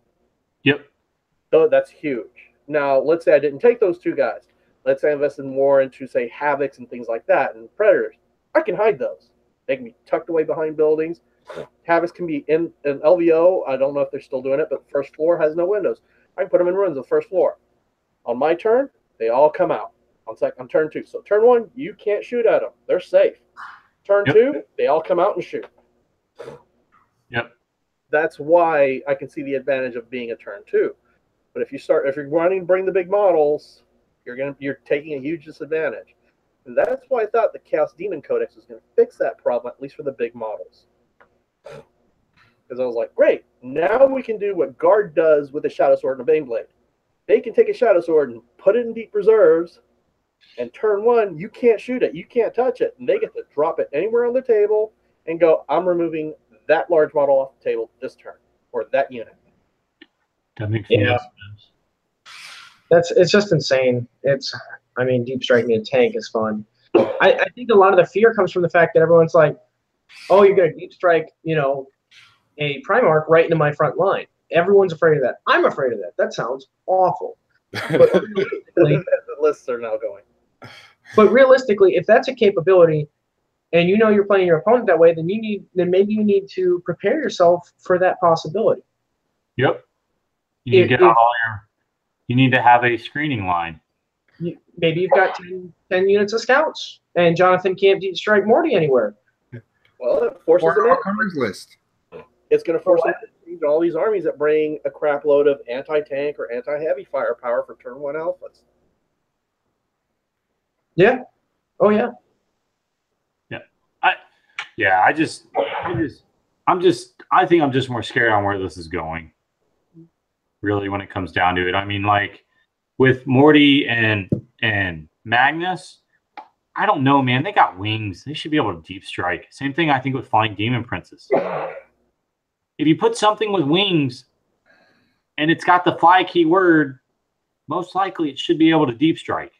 S3: Yep.
S4: So that's huge. Now, let's say I didn't take those two guys. Let's say I invested more into, say, Havocs and things like that, and Predators. I can hide those. They can be tucked away behind buildings. Havocs can be in an LVO. I don't know if they're still doing it, but first floor has no windows. I can put them in ruins on the first floor. On my turn, they all come out. On turn two. So turn one, you can't shoot at them. They're safe. Turn two, they all come out and shoot.
S3: Yep.
S4: That's why I can see the advantage of being a turn two. But if you're running to bring the big models, you're taking a huge disadvantage. And that's why I thought the Chaos Demon Codex was going to fix that problem, at least for the big models. Because I was like, great, now we can do what Guard does with a Shadow Sword and a Baneblade. They can take a Shadow Sword and put it in deep reserves, and turn one, you can't shoot it, you can't touch it, and they get to drop it anywhere on the table and go, I'm removing that large model off the table this turn, or that unit.
S3: That makes sense.
S1: It's just insane. I mean, deep striking a tank is fun. I think a lot of the fear comes from the fact that everyone's like, oh, you're going to deep strike, you know, a Primarch right into my front line. Everyone's afraid of that. I'm afraid of that. That sounds awful. But
S4: The lists are now going.
S1: But realistically, if that's a capability, and you know you're playing your opponent that way, then maybe you need to prepare yourself for that possibility.
S3: Yep. You need to have a screening line.
S1: Maybe you've got 10 units of scouts, and Jonathan can't deep strike Morty anywhere.
S4: Well, it forces them
S2: Commanders list.
S4: It's going to force them to change all these armies that bring a crap load of anti-tank or anti-heavy firepower for turn one alphas.
S1: Yeah. Oh yeah.
S3: I think I'm just more scared on where this is going. Really, when it comes down to it. I mean, like with Morty and Magnus, I don't know, man. They got wings. They should be able to deep strike. Same thing I think with Flying Demon Princess. If you put something with wings and it's got the fly keyword, most likely it should be able to deep strike.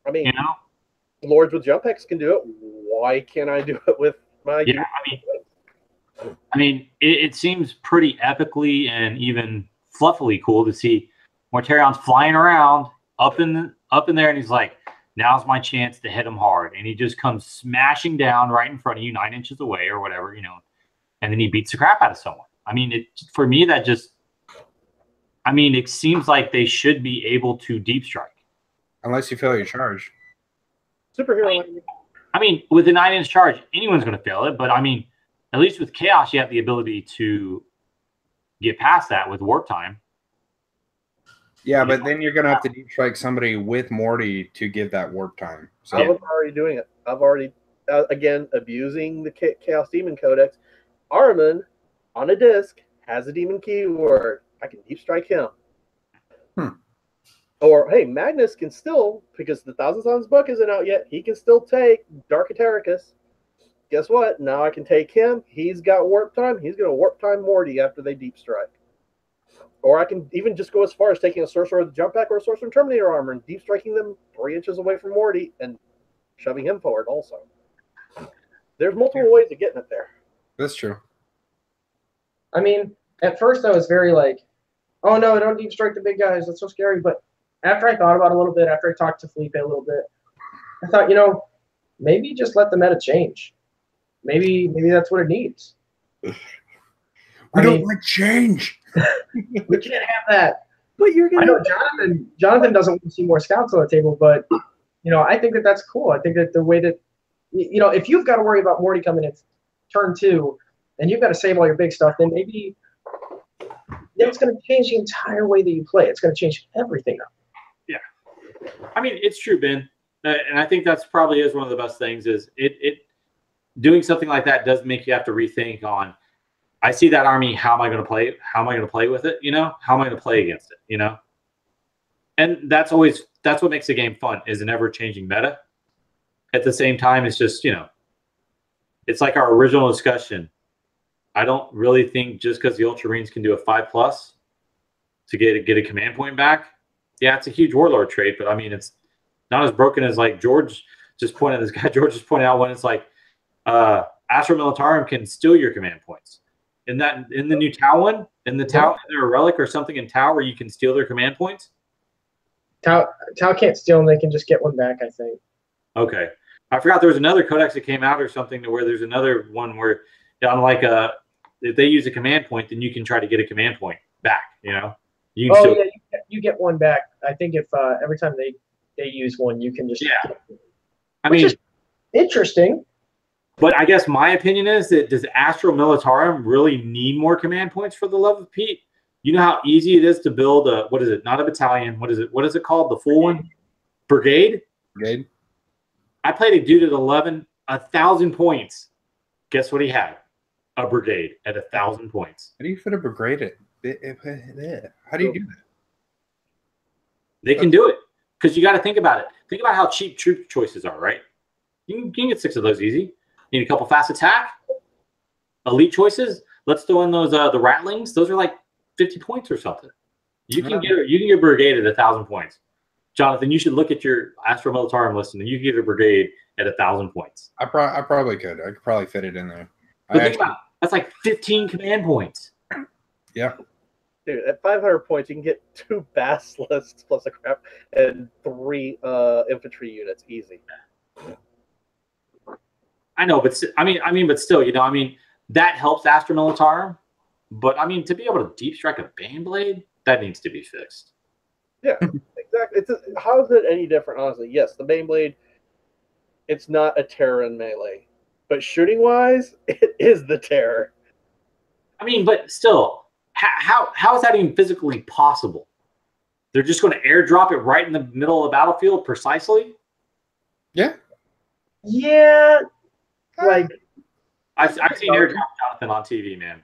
S4: I mean,
S3: you know,
S4: Lords with Jump X can do it. Why can't I do it with my?
S3: Yeah, I mean, it seems pretty epically and even fluffily cool to see Mortarion's flying around up in there, and he's like, "Now's my chance to hit him hard," and he just comes smashing down right in front of you, 9 inches away or whatever, you know, and then he beats the crap out of someone. I mean, for me, it seems like they should be able to deep strike.
S2: Unless you fail your charge.
S4: Superhero.
S3: I mean, with a 9-inch charge, anyone's going to fail it. But, I mean, at least with Chaos, you have the ability to get past that with warp time.
S2: Yeah, but then you're going to have to deep strike somebody with Morty to get that warp time. So.
S4: I was already doing it. I've already, again, abusing the Chaos Demon Codex. Armin, on a disc, has a demon keyword. I can deep strike him. Or, hey, Magnus can still, because the Thousand Suns book isn't out yet, he can still take Dark Ataricus. Guess what? Now I can take him. He's got warp time. He's going to warp time Morty after they deep strike. Or I can even just go as far as taking a Sorcerer with Jump Back or a Sorcerer and Terminator armor and deep striking them 3 inches away from Morty and shoving him forward also. There's multiple ways of getting it there.
S2: That's true.
S1: I mean, at first I was very like, oh no, don't deep strike the big guys. That's so scary. But after I thought about it a little bit, after I talked to Felipe a little bit, I thought, you know, maybe just let the meta change. Maybe that's what it needs.
S2: We don't like change.
S1: We can't have that.
S4: But you're
S1: I know Jonathan doesn't want to see more scouts on the table, but you know, I think that's cool. I think that the way that, you know, if you've got to worry about Morty coming in turn 2 and you've got to save all your big stuff, then maybe it's going to change the entire way that you play. It's going to change everything up.
S3: Yeah. I mean, it's true, Ben. And I think that's probably is one of the best things is it doing something like that does make you have to rethink on, I see that army, how am I going to play? How am I going to play with it? You know, how am I going to play against it? You know? And that's what makes the game fun, is an ever-changing meta. At the same time, it's just, you know, it's like our original discussion. I don't really think just because the Ultramarines can do a 5+ to get a command point back. Yeah, it's a huge warlord trait, but I mean, it's not as broken as like George just pointed out when it's like Astro Militarum can steal your command points. In the new Tau one, in the Tau, is there a relic or something in Tau where you can steal their command points?
S1: Tau can't steal them; they can just get one back, I think.
S3: Okay, I forgot there was another codex that came out or something to where there's another one where on like if they use a command point, then you can try to get a command point back. You know, you can
S1: you get one back. I think if every time they use one, you can just
S3: I mean,
S1: is interesting.
S3: But I guess my opinion is that does Astro Militarum really need more command points for the love of Pete? You know how easy it is to build a, what is it? Not a battalion. What is it? What is it called? The full one? Brigade?
S2: Brigade.
S3: I played a dude at 11, 1,000 points. Guess what he had? A brigade at 1,000 points.
S2: How do you fit a brigade at? How do you do that?
S3: They can do it because you got to think about it. Think about how cheap troop choices are, right? You can get 6 of those easy. You need a couple fast attack, elite choices. Let's throw in those the rattlings. Those are like 50 points or something. You can get a brigade at 1,000 points. Jonathan, you should look at your Astro Militarum list, and you can get a brigade at 1,000 points.
S2: I probably could. I could probably fit it in there.
S3: But think about it. That's like 15 command points.
S2: Yeah.
S4: Dude, at 500 points, you can get 2 basilisks plus a crap and 3 infantry units easy.
S3: I know, but but still, that helps Astro Militarum. But to be able to deep strike a Baneblade, that needs to be fixed.
S4: Yeah, exactly. How is it any different? Honestly, yes, the Baneblade, it's not a terror in melee, but shooting wise, it is the terror.
S3: But still, how is that even physically possible? They're just going to airdrop it right in the middle of the battlefield precisely?
S2: Yeah.
S1: Yeah. Like
S3: I've seen airdrop, Jonathan, on TV, man.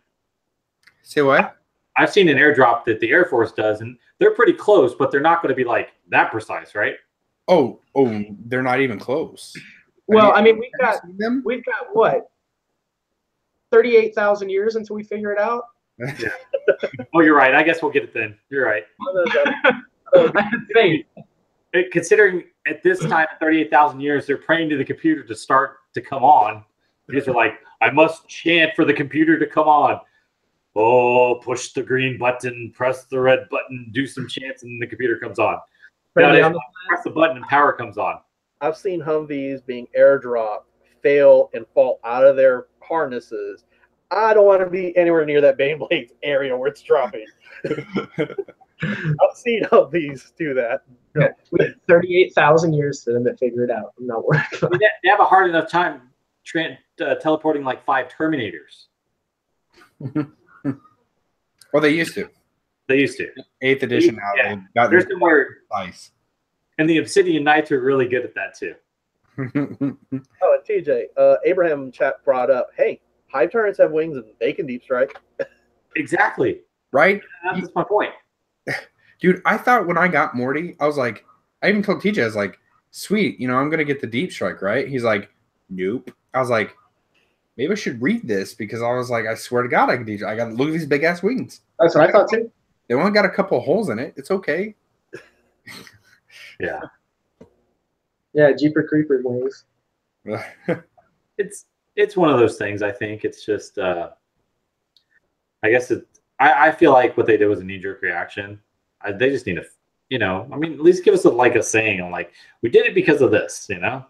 S2: Say what?
S3: I've seen an airdrop that the Air Force does, and they're pretty close, but they're not going to be like that precise, right?
S2: Oh, they're not even close.
S1: Well, we've got what? 38,000 years until we figure it out.
S3: Yeah. Oh, you're right. I guess we'll get it then. You're right. Considering at this time, 38,000 years, they're praying to the computer to start to come on. Because they're like, I must chant for the computer to come on. Oh, push the green button, press the red button, do some chants, and the computer comes on. Now, press the button and power comes on.
S4: I've seen Humvees being airdropped, fail, and fall out of their harnesses. I don't want to be anywhere near that Baneblade area where it's dropping. I've seen Humvees do that.
S1: No. We had 38,000 years for them to figure it out. I'm not worried about it.
S3: They have a hard enough time teleporting like 5 Terminators.
S2: Well, they used to.
S3: They used to.
S2: 8th edition now.
S3: Yeah. There's somewhere.
S2: Nice.
S3: And the Obsidian Knights are really good at that too.
S4: Oh, and TJ, Abraham chat brought up, hey, Hive turrets have wings and they can deep strike.
S3: Exactly.
S2: Right?
S3: That's my point.
S2: Dude, I thought when I got Morty, I was like, I even told TJ, I was like, sweet, I'm going to get the deep strike, right? He's like, nope. I was like, maybe I should read this because I was like, I swear to God, I can deep strike. I got to look at these big ass wings.
S1: That's what I thought too.
S2: They only got a couple of holes in it. It's okay.
S3: Yeah.
S1: Yeah, Jeeper Creeper wings.
S3: It's one of those things. I think it's just. I guess I feel like what they did was a knee-jerk reaction. They just need to, at least give us a saying on like we did it because of this. That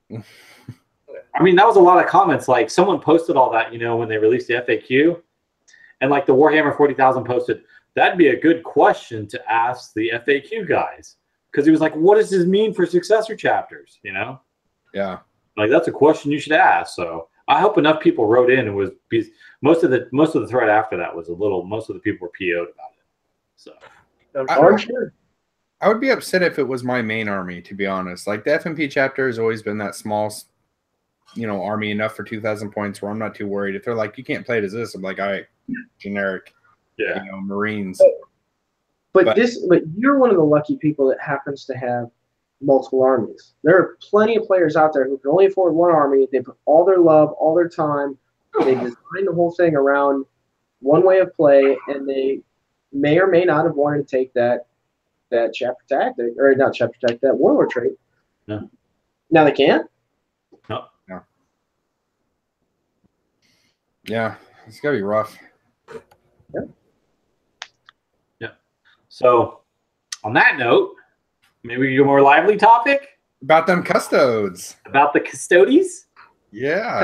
S3: was a lot of comments. Like someone posted all that, when they released the FAQ, and like the Warhammer 40,000 posted, that'd be a good question to ask the FAQ guys. Because he was like, what does this mean for successor chapters?
S2: Yeah.
S3: Like that's a question you should ask. So I hope enough people wrote in and was most of the thread after that was most of the people were PO'd about it. So
S2: I would be upset if it was my main army, to be honest. Like the FNP chapter has always been that small, army enough for 2,000 points where I'm not too worried. If they're like, you can't play it as this, I'm like, all right, generic, Marines.
S1: But you're one of the lucky people that happens to have multiple armies. There are plenty of players out there who can only afford one army. They put all their love, all their time. They design the whole thing around one way of play, and they may or may not have wanted to take that chapter tactic, or not chapter tactic, that warlord trait.
S3: No.
S1: Now they can't?
S3: No.
S2: Yeah, it's got to be rough.
S1: Yep.
S3: So, on that note, maybe we can do a more lively topic
S2: about them custodes.
S3: About the Custodes?
S2: Yeah.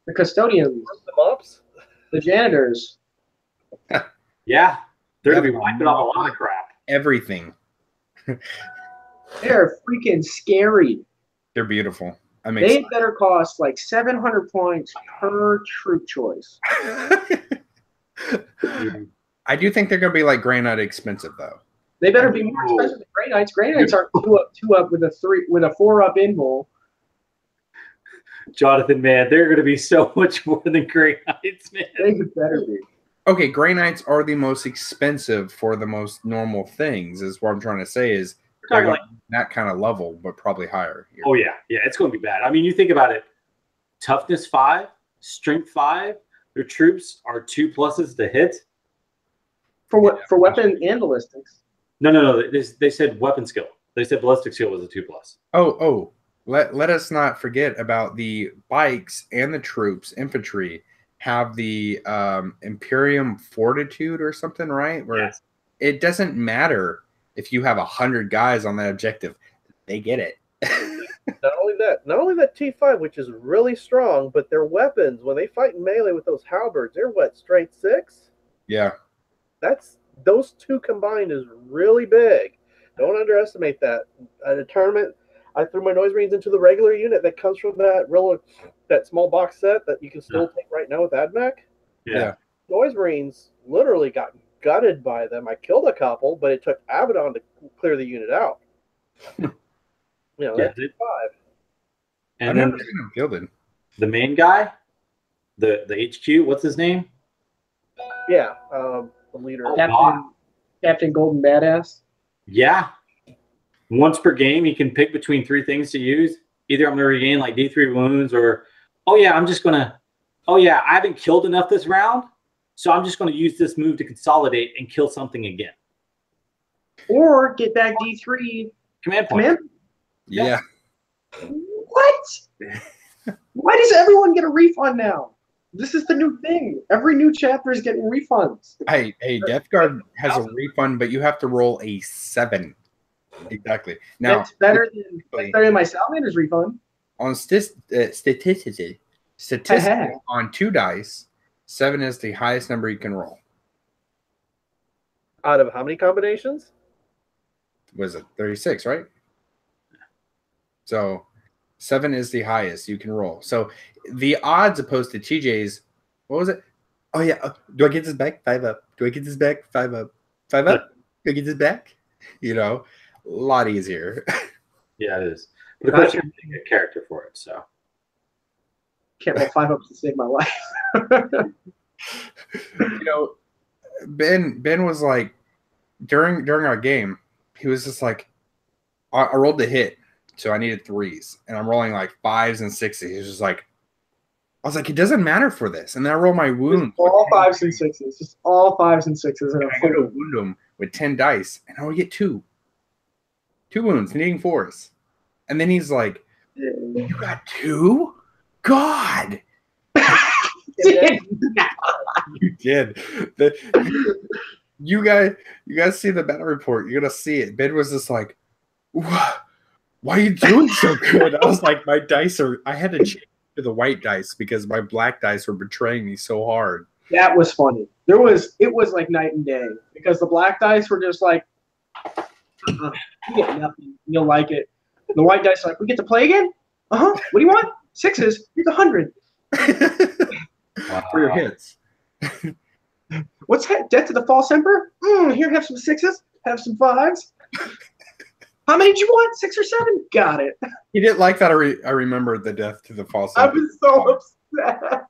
S1: The custodians.
S4: The mops?
S1: The janitors.
S3: Yeah. They're going to be wiping off a lot of crap.
S2: Everything.
S1: They're freaking scary.
S2: They're beautiful.
S1: They better cost like 700 points per troop choice.
S2: I do think they're going to be like Grey Knight expensive though.
S1: They better be more expensive than Grey Knights. Grey Knights are two up with a 4-up invul
S3: Jonathan, man, they're going to be so much more than Grey Knights, man.
S1: They better be.
S2: Okay, Grey Knights are the most expensive for the most normal things, is what I'm trying to say is
S3: We're
S2: they're
S3: talking
S2: going that kind of level, but probably higher. Here.
S3: Oh, yeah. Yeah, it's going to be bad. I mean, you think about it. Toughness 5, strength 5. Their troops are 2 pluses to hit.
S1: For what? For weapon and ballistics.
S3: No. They said weapon skill. They said ballistic skill was a 2 plus.
S2: Let us not forget about the bikes and the troops, infantry have the Imperium Fortitude or something, right? Where
S3: Yes.
S2: it doesn't matter if you have 100 guys on that objective, they get it.
S4: Not only that T5, which is really strong, but their weapons, when they fight in melee with those halberds, they're what, strength 6?
S2: Yeah.
S4: Those two combined is really big. Don't underestimate that. At a tournament, I threw my Noise Marines into the regular unit that comes from that small box set that you can still take right now with AdMech.
S2: Yeah.
S4: Noise Marines literally got gutted by them. I killed a couple, but it took Abaddon to clear the unit out. That's 5.
S3: And
S2: I've
S3: then
S2: never seen them fielded.
S3: the main guy, the HQ, what's his name?
S4: Yeah, the leader.
S1: Captain Golden Badass.
S3: Yeah. Once per game, you can pick between 3 things to use. Either I'm going to regain like D3 wounds, or, I haven't killed enough this round, so I'm just going to use this move to consolidate and kill something again.
S1: Or get back D3
S3: Command point.
S2: Yeah.
S1: What? Why does everyone get a refund now? This is the new thing. Every new chapter is getting refunds.
S2: Hey, Death Guard has a refund, but you have to roll a 7. Exactly. Now
S1: that's better than my Salamanders refund.
S2: On statistically on 2 dice, 7 is the highest number you can roll.
S4: Out of how many combinations?
S2: Was it 36, right? So 7 is the highest you can roll. So the odds opposed to TJ's, what was it? Oh yeah, do I get this back? 5 up. Do I get this back? 5 up. 5 up. Do I get this back? A lot easier.
S3: Yeah, it is. But of course, you're getting a character for it, so.
S1: Can't roll 5 ups to save my life.
S2: Ben was like, during our game, he was just like, I rolled the hit, so I needed 3s, and I'm rolling like 5s and 6s. He was just like, I was like, it doesn't matter for this, and then I roll my wound.
S1: All 5s and 6s, just all 5s and 6s, and
S2: I go to wound him with 10 dice, and I would get 2 wounds, needing 4s, and then he's like, "You got 2? God." You did. You guys see the battle report. You're gonna see it. Ben was just like, "Why are you doing so good?" I was like, I had to change to the white dice because my black dice were betraying me so hard.
S1: That was funny. It was like night and day because the black dice were just like, you get nothing. You'll like it. The white dice are like, we get to play again? What do you want? 6s. Here's 100.
S2: For your hits.
S1: What's that? Death to the False Emperor? Here, have some 6s. Have some 5s. How many did you want? 6 or 7? Got it.
S2: He didn't like that. I remember the Death to the False Emperor.
S1: I was so upset.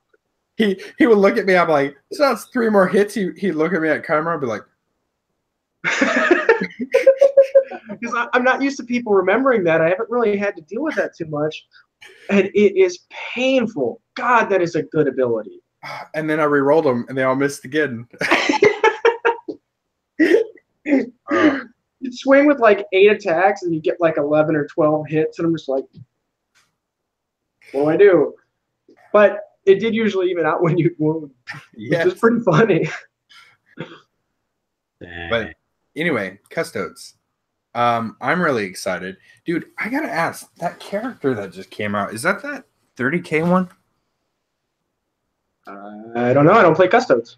S2: He would look at me. I'm like, so that's 3 more hits. He'd look at me at camera and be like,
S1: because I'm not used to people remembering that. I haven't really had to deal with that too much. And it is painful. God, that is a good ability.
S2: And then I re-rolled them, and they all missed again.
S1: You'd swing with like 8 attacks, and you get like 11 or 12 hits, and I'm just like, what do I do? But it did usually even out when you wound.
S2: Yeah,
S1: it's pretty funny.
S2: But anyway, Custodes. I'm really excited. Dude, I gotta ask, that character that just came out, is that 30K one?
S1: I don't know. I don't play Custodes.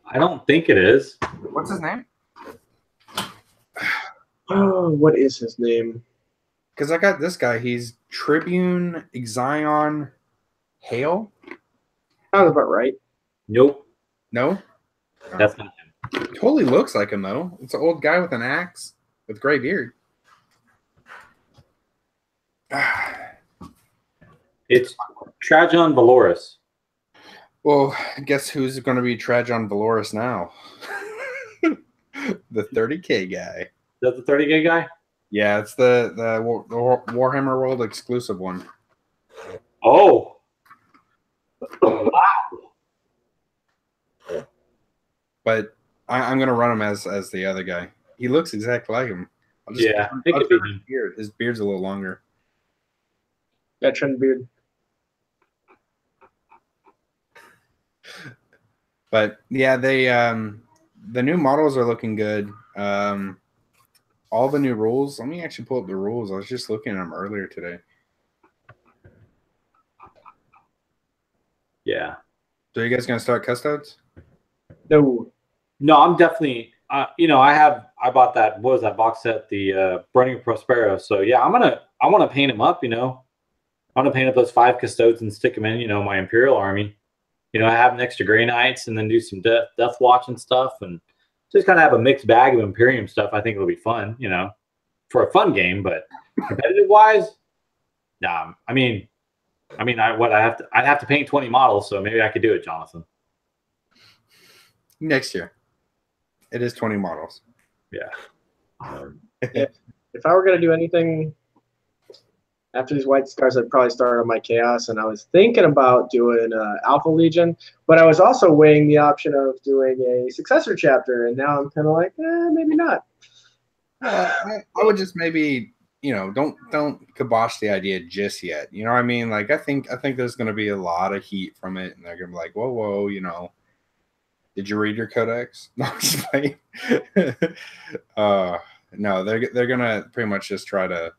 S3: I don't think it is.
S2: What's his name?
S1: Oh, what is his name?
S2: Because I got this guy. He's Tribune Ixion Hale.
S1: Sounds about right.
S3: Nope.
S2: No?
S3: That's not him.
S2: Totally looks like him, though. It's an old guy with an axe with gray beard.
S3: It's Trajan Valoris.
S2: Well, guess who's going to be Trajan Valoris now? The 30K guy.
S3: Is that the 30K guy?
S2: Yeah, it's the Warhammer World exclusive one.
S3: Oh. Wow.
S2: But I'm going to run him as the other guy. He looks exactly like him.
S3: Yeah, it could be him.
S2: His beard's a little longer.
S1: Yeah, trim beard.
S2: But yeah, they the new models are looking good. All the new rules. Let me actually pull up the rules. I was just looking at them earlier today.
S3: Yeah.
S2: So you guys gonna start Custodes?
S1: No.
S3: No, I'm definitely. I bought that. What was that box set? The Burning Prospero. So yeah, I want to paint them up. I want to paint up those 5 Custodes and stick them in. My Imperial army. I have them next to Grey Knights and then do some Death Watch and stuff, and just kind of have a mixed bag of Imperium stuff. I think it'll be fun, for a fun game. But competitive wise, nah. I'd have to paint 20 models, so maybe I could do it, Jonathan.
S2: Next year. It is 20 models.
S3: Yeah.
S1: If I were going to do anything after these White Scars, I'd probably start on my Chaos, and I was thinking about doing Alpha Legion, but I was also weighing the option of doing a Successor chapter, and now I'm kind of like, maybe not.
S2: I would just maybe, don't kibosh the idea just yet. You know what I mean? Like, I think there's going to be a lot of heat from it, and they're going to be like, whoa, did you read your codex? No, I'm just playing. No, they're going to pretty much just try to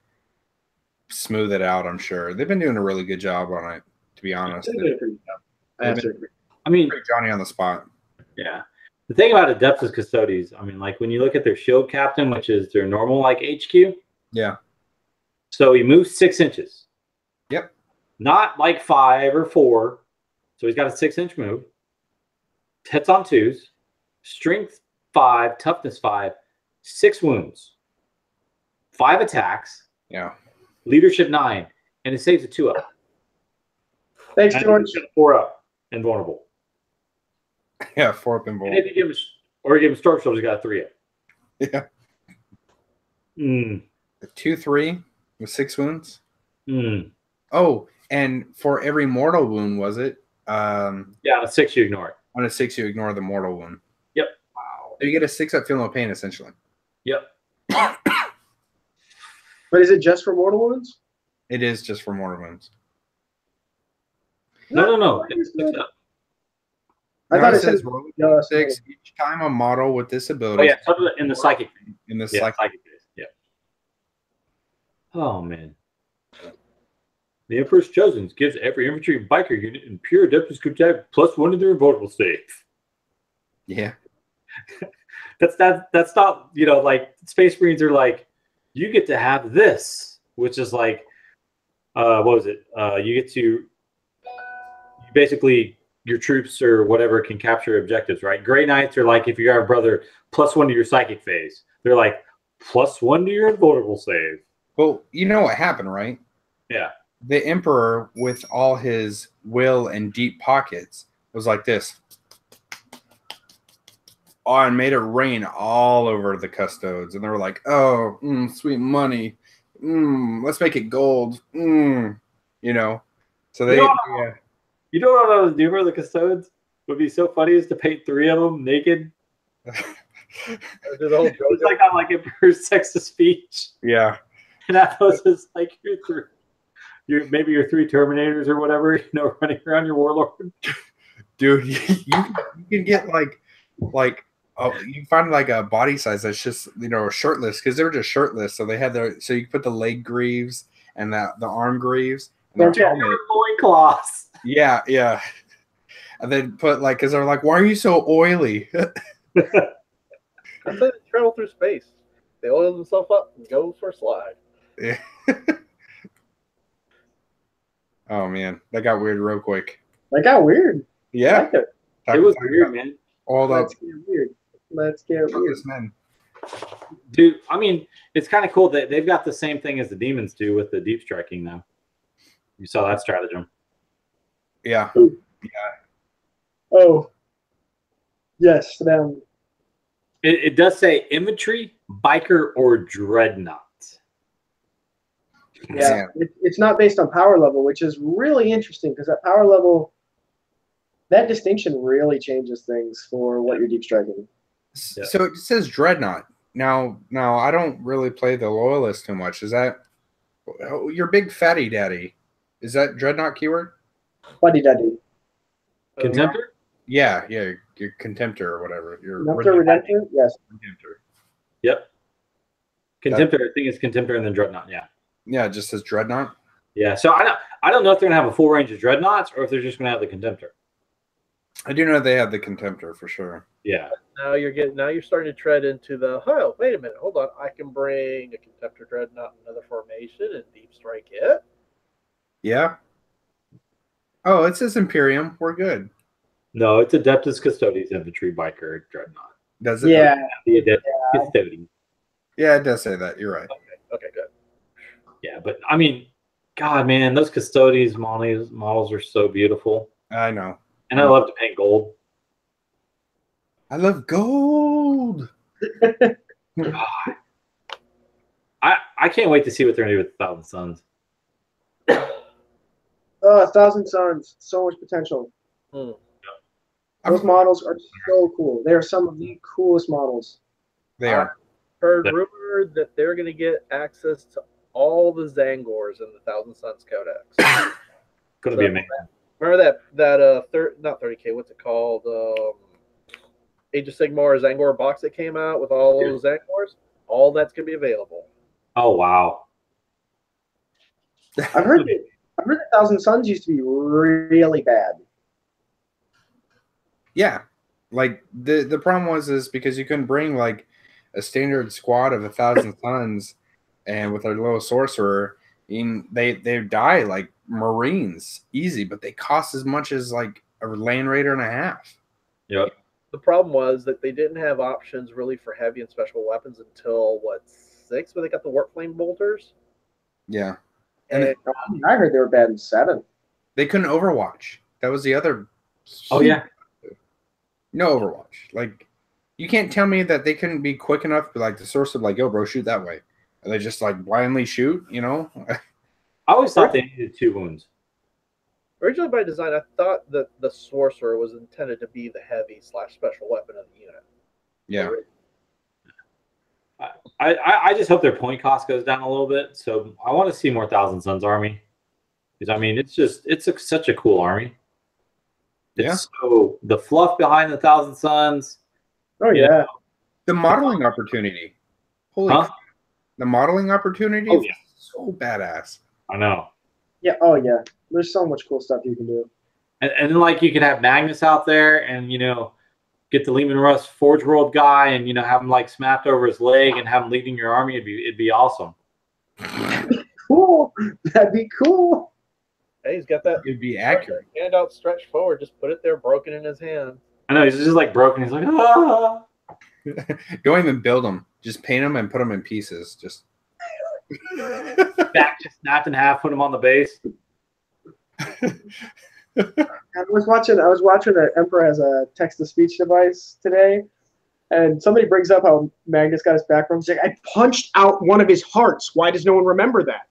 S2: smooth it out, I'm sure. They've been doing a really good job on it, to be honest. Pretty Johnny on the spot.
S3: Yeah. The thing about Adeptus Custodes, when you look at their shield captain, which is their normal HQ.
S2: Yeah.
S3: So he moves 6 inches.
S2: Yep.
S3: Not like 5 or 4. So he's got a 6-inch move. Hits on 2s. Strength 5, toughness 5, 6 wounds. 5 attacks.
S2: Yeah.
S3: Leadership 9, and it saves a 2-up.
S1: Thanks, George.
S3: 4-up, invulnerable.
S2: Yeah, 4-up invulnerable.
S3: And if you give him Storm Shield, he's got a 3-up.
S2: Yeah. 2-3 with 6 wounds. Oh, and for every mortal wound, was it?
S3: Yeah, on a 6 you ignore it.
S2: On a 6 you ignore the mortal wound.
S3: Yep.
S2: Wow. So you get a 6-up feel no pain, essentially.
S3: Yep.
S1: But is it just for mortal wounds?
S2: It is just for mortal wounds.
S3: No.
S1: I thought it said
S2: roll 6 each time a model with this ability.
S3: Oh yeah, in the psychic.
S2: In the
S3: psychic phase. Yeah. Oh man. The Emperor's Chosen gives every infantry and biker unit in pure Adeptus Custodes +1 to their invulnerable save.
S2: Yeah.
S3: That's not like Space Marines are like, you get to have this, which is like, what was it? You get to basically your troops or whatever can capture objectives, right? Grey Knights are like, if you have a brother, +1 to your psychic phase. They're like +1 to your invulnerable save.
S2: Well, you know what happened, right?
S3: Yeah.
S2: The Emperor, with all his will and deep pockets, was like this. Oh, and made it rain all over the Custodes. And they were like, oh, sweet money. Let's make it gold. So they...
S3: You know what I was doing for the Custodes? Would be so funny is to paint 3 of them naked. It's like on like Emperor's text to speech.
S2: Yeah.
S3: And that was just like maybe your 3 Terminators or whatever, running around your warlord.
S2: Dude, you can get like you find like a body size that's just shirtless, because they're just shirtless. So they had so you put the leg greaves and the arm greaves. And
S3: loincloths.
S2: Yeah. And then put because they're like, why are you so oily?
S4: I said they travel through space. They oil themselves up and go for a slide.
S2: Yeah. Oh man, that got weird real quick.
S1: That got weird.
S2: Yeah.
S1: Like it.
S3: It was weird, man.
S2: All that.
S1: Let's get weird. Let's get weird.
S2: Man.
S3: Dude, it's kind of cool that they've got the same thing as the demons do with the deep striking now. You saw that stratagem.
S2: Yeah.
S1: Oh, yes, them.
S3: It does say infantry, biker, or dreadnought.
S1: Yeah, it's not based on power level, which is really interesting because that power level, that distinction really changes things for what you're deep striking.
S2: So it says dreadnought. Now I don't really play the loyalist too much. Is that your big fatty daddy? Is that dreadnought keyword?
S1: Buddy daddy.
S3: Contemptor?
S2: Yeah, your contemptor or whatever. Your
S1: Redemptor? Yes.
S2: Contemptor.
S3: Yep. Contemptor, I think it's Contemptor and then Dreadnought, yeah.
S2: Yeah, it just says dreadnought.
S3: Yeah, so I don't know if they're gonna have a full range of dreadnoughts or if they're just gonna have the Contemptor.
S2: I do know they have the contemptor for sure.
S3: Yeah.
S4: Now you're starting to tread into the wait a minute, hold on. I can bring a Contemptor Dreadnought in another formation and deep strike it.
S2: Yeah. Oh, it says Imperium. We're good.
S3: No, it's Adeptus Custodes Infantry Biker Dreadnought.
S2: Does it?
S1: Yeah.
S3: The Adeptus Custodes.
S2: Yeah, it does say that. You're right.
S4: Okay, good.
S3: Yeah, but I mean, God, man, those Custodes models are so beautiful.
S2: I know.
S3: And I love to paint gold.
S2: I love gold.
S3: I can't wait to see what they're going to do with 1,000 Suns.
S1: Oh, 1,000 Suns. So much potential. Those models are so cool. They are some of the coolest models.
S2: They are.
S4: Heard rumor that they're going to get access to all the Zangors in the 1,000 Suns Codex.
S3: Going to be amazing.
S4: Remember that not 30K, what's it called? Age of Sigmar Zangor box that came out with all those Zangors? All that's going to be available.
S3: Oh, wow.
S1: I've heard that 1,000 Suns used to be really bad.
S2: Yeah. Like the problem is because you couldn't bring like a standard squad of 1,000 Suns and with a little sorcerer, they die like Marines easy, but they cost as much as like a Land Raider and a half.
S3: Yep.
S4: The problem was that they didn't have options really for heavy and special weapons until 6, where they got the Warp Flame bolters.
S2: Yeah.
S1: And I heard they were bad in 7.
S2: They couldn't Overwatch. That was the other.
S3: Oh, yeah.
S2: No Overwatch. Like, you can't tell me that they couldn't be quick enough to like the sorcerer, like, yo, bro, shoot that way. And they just like blindly shoot, you know?
S3: I always thought they needed 2 wounds.
S4: Originally by design, I thought that the sorcerer was intended to be the heavy / special weapon of the unit.
S2: Yeah.
S3: I just hope their point cost goes down a little bit. So I want to see more 1,000 Suns army. Because I mean, it's such a cool army. So the fluff behind the 1,000 Suns.
S1: Oh yeah.
S2: The modeling opportunity. Holy crap. The modeling opportunity is so badass.
S3: I know.
S1: Yeah, oh yeah. There's so much cool stuff you can do.
S3: And then like you could have Magnus out there and get the Lehman Russ Forge World guy and have him like smacked over his leg and have him leading your army. It'd be awesome.
S1: Cool. That'd be cool.
S4: Hey, he's got that.
S2: It'd be accurate.
S4: Hand out stretched forward, just put it there broken in his hand.
S3: I know, he's just like broken. He's like, ah.
S2: Don't even build them. Just paint them and put them in pieces. Just
S3: back just snapped in half, put him on the base.
S1: I was watching the Emperor has a text-to-speech device today, and somebody brings up how Magnus got his back from. He's like, I punched out one of his hearts. Why does no one remember that?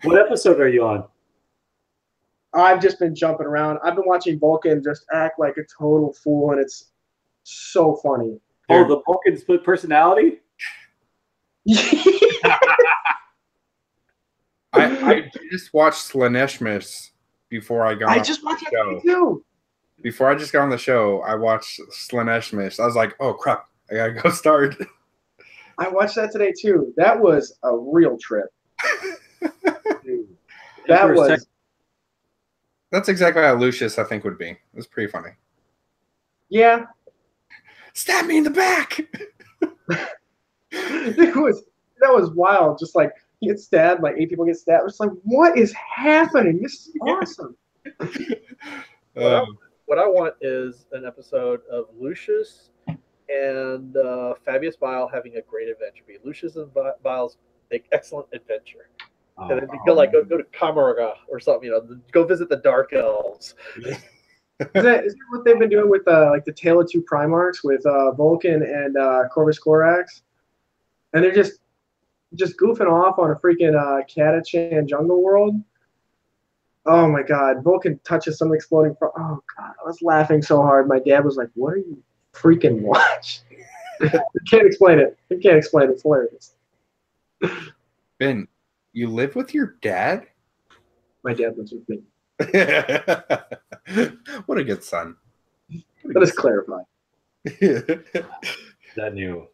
S3: What episode are you on?
S1: I've just been jumping around. I've been watching Vulcan just act like a total fool, and it's so funny.
S3: Oh, the Vulcan split personality?
S2: I just watched Slaneshmus before I got on the show.
S1: I just watched that too.
S2: Before I just got on the show, I watched Slaneshmus. I was like, oh, crap. I got to go start.
S1: I watched that today too. That was a real trip. Dude,
S2: That's exactly how Lucius, I think, would be. It was pretty funny.
S1: Yeah.
S2: Stab me in the back.
S1: That was wild. Just like he gets stabbed, like 8 people get stabbed. It's like, what is happening? This is awesome.
S4: What I want is an episode of Lucius and Fabius Bile having a great adventure. Be Lucius and Bile's big excellent adventure. And then go to Camarga or something, go visit the Dark Elves.
S1: Is that what they've been doing with like the Tale of Two Primarchs with Vulcan and Corvus Corax? And they're just goofing off on a freaking Catachan jungle world. Oh my God! Vulcan touches some exploding. Oh God! I was laughing so hard. My dad was like, "What are you freaking watching?" You can't explain it. You can't explain it. It's hilarious.
S2: Ben, you live with your dad?
S1: My dad lives with me.
S2: What a good son.
S1: Let us clarify.
S3: That new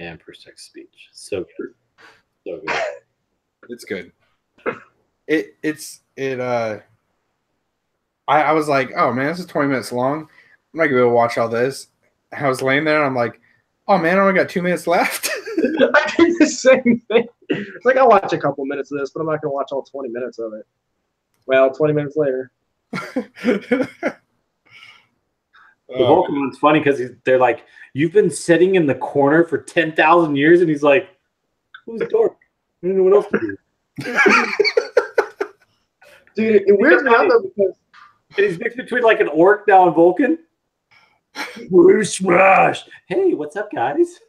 S3: Emperor's text speech. So true. So good.
S2: It's good. I was like, oh man, this is 20 minutes long. I'm not gonna be able to watch all this. I was laying there and I'm like, oh man, I only got 2 minutes left.
S1: I did the same thing. It's like I'll watch a couple minutes of this, but I'm not gonna watch all 20 minutes of it. Well, 20 minutes later.
S3: The Vulcan one's funny because they're like, you've been sitting in the corner for 10,000 years, and he's like, who's dark? I don't know what else to do.
S1: Dude, it weirds me out though because
S3: he's mixed between like an orc now and Vulcan. We're smashed. Hey, what's up, guys?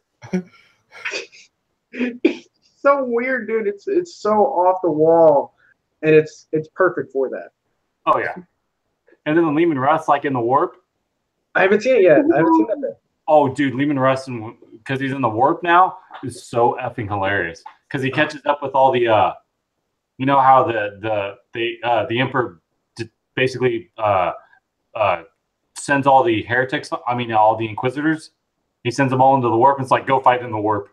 S1: It's so weird, dude. It's so off the wall, and it's perfect for that.
S3: Oh yeah. And then the Lehman Russ, like in the warp.
S1: I haven't seen it yet. I haven't seen that bit.
S3: Oh, dude, Lehman Russ, because he's in the warp now, is so effing hilarious. Because he catches up with all the, you know how the Emperor basically sends all the heretics. I mean, all the Inquisitors. He sends them all into the warp. And it's like, go fight in the warp,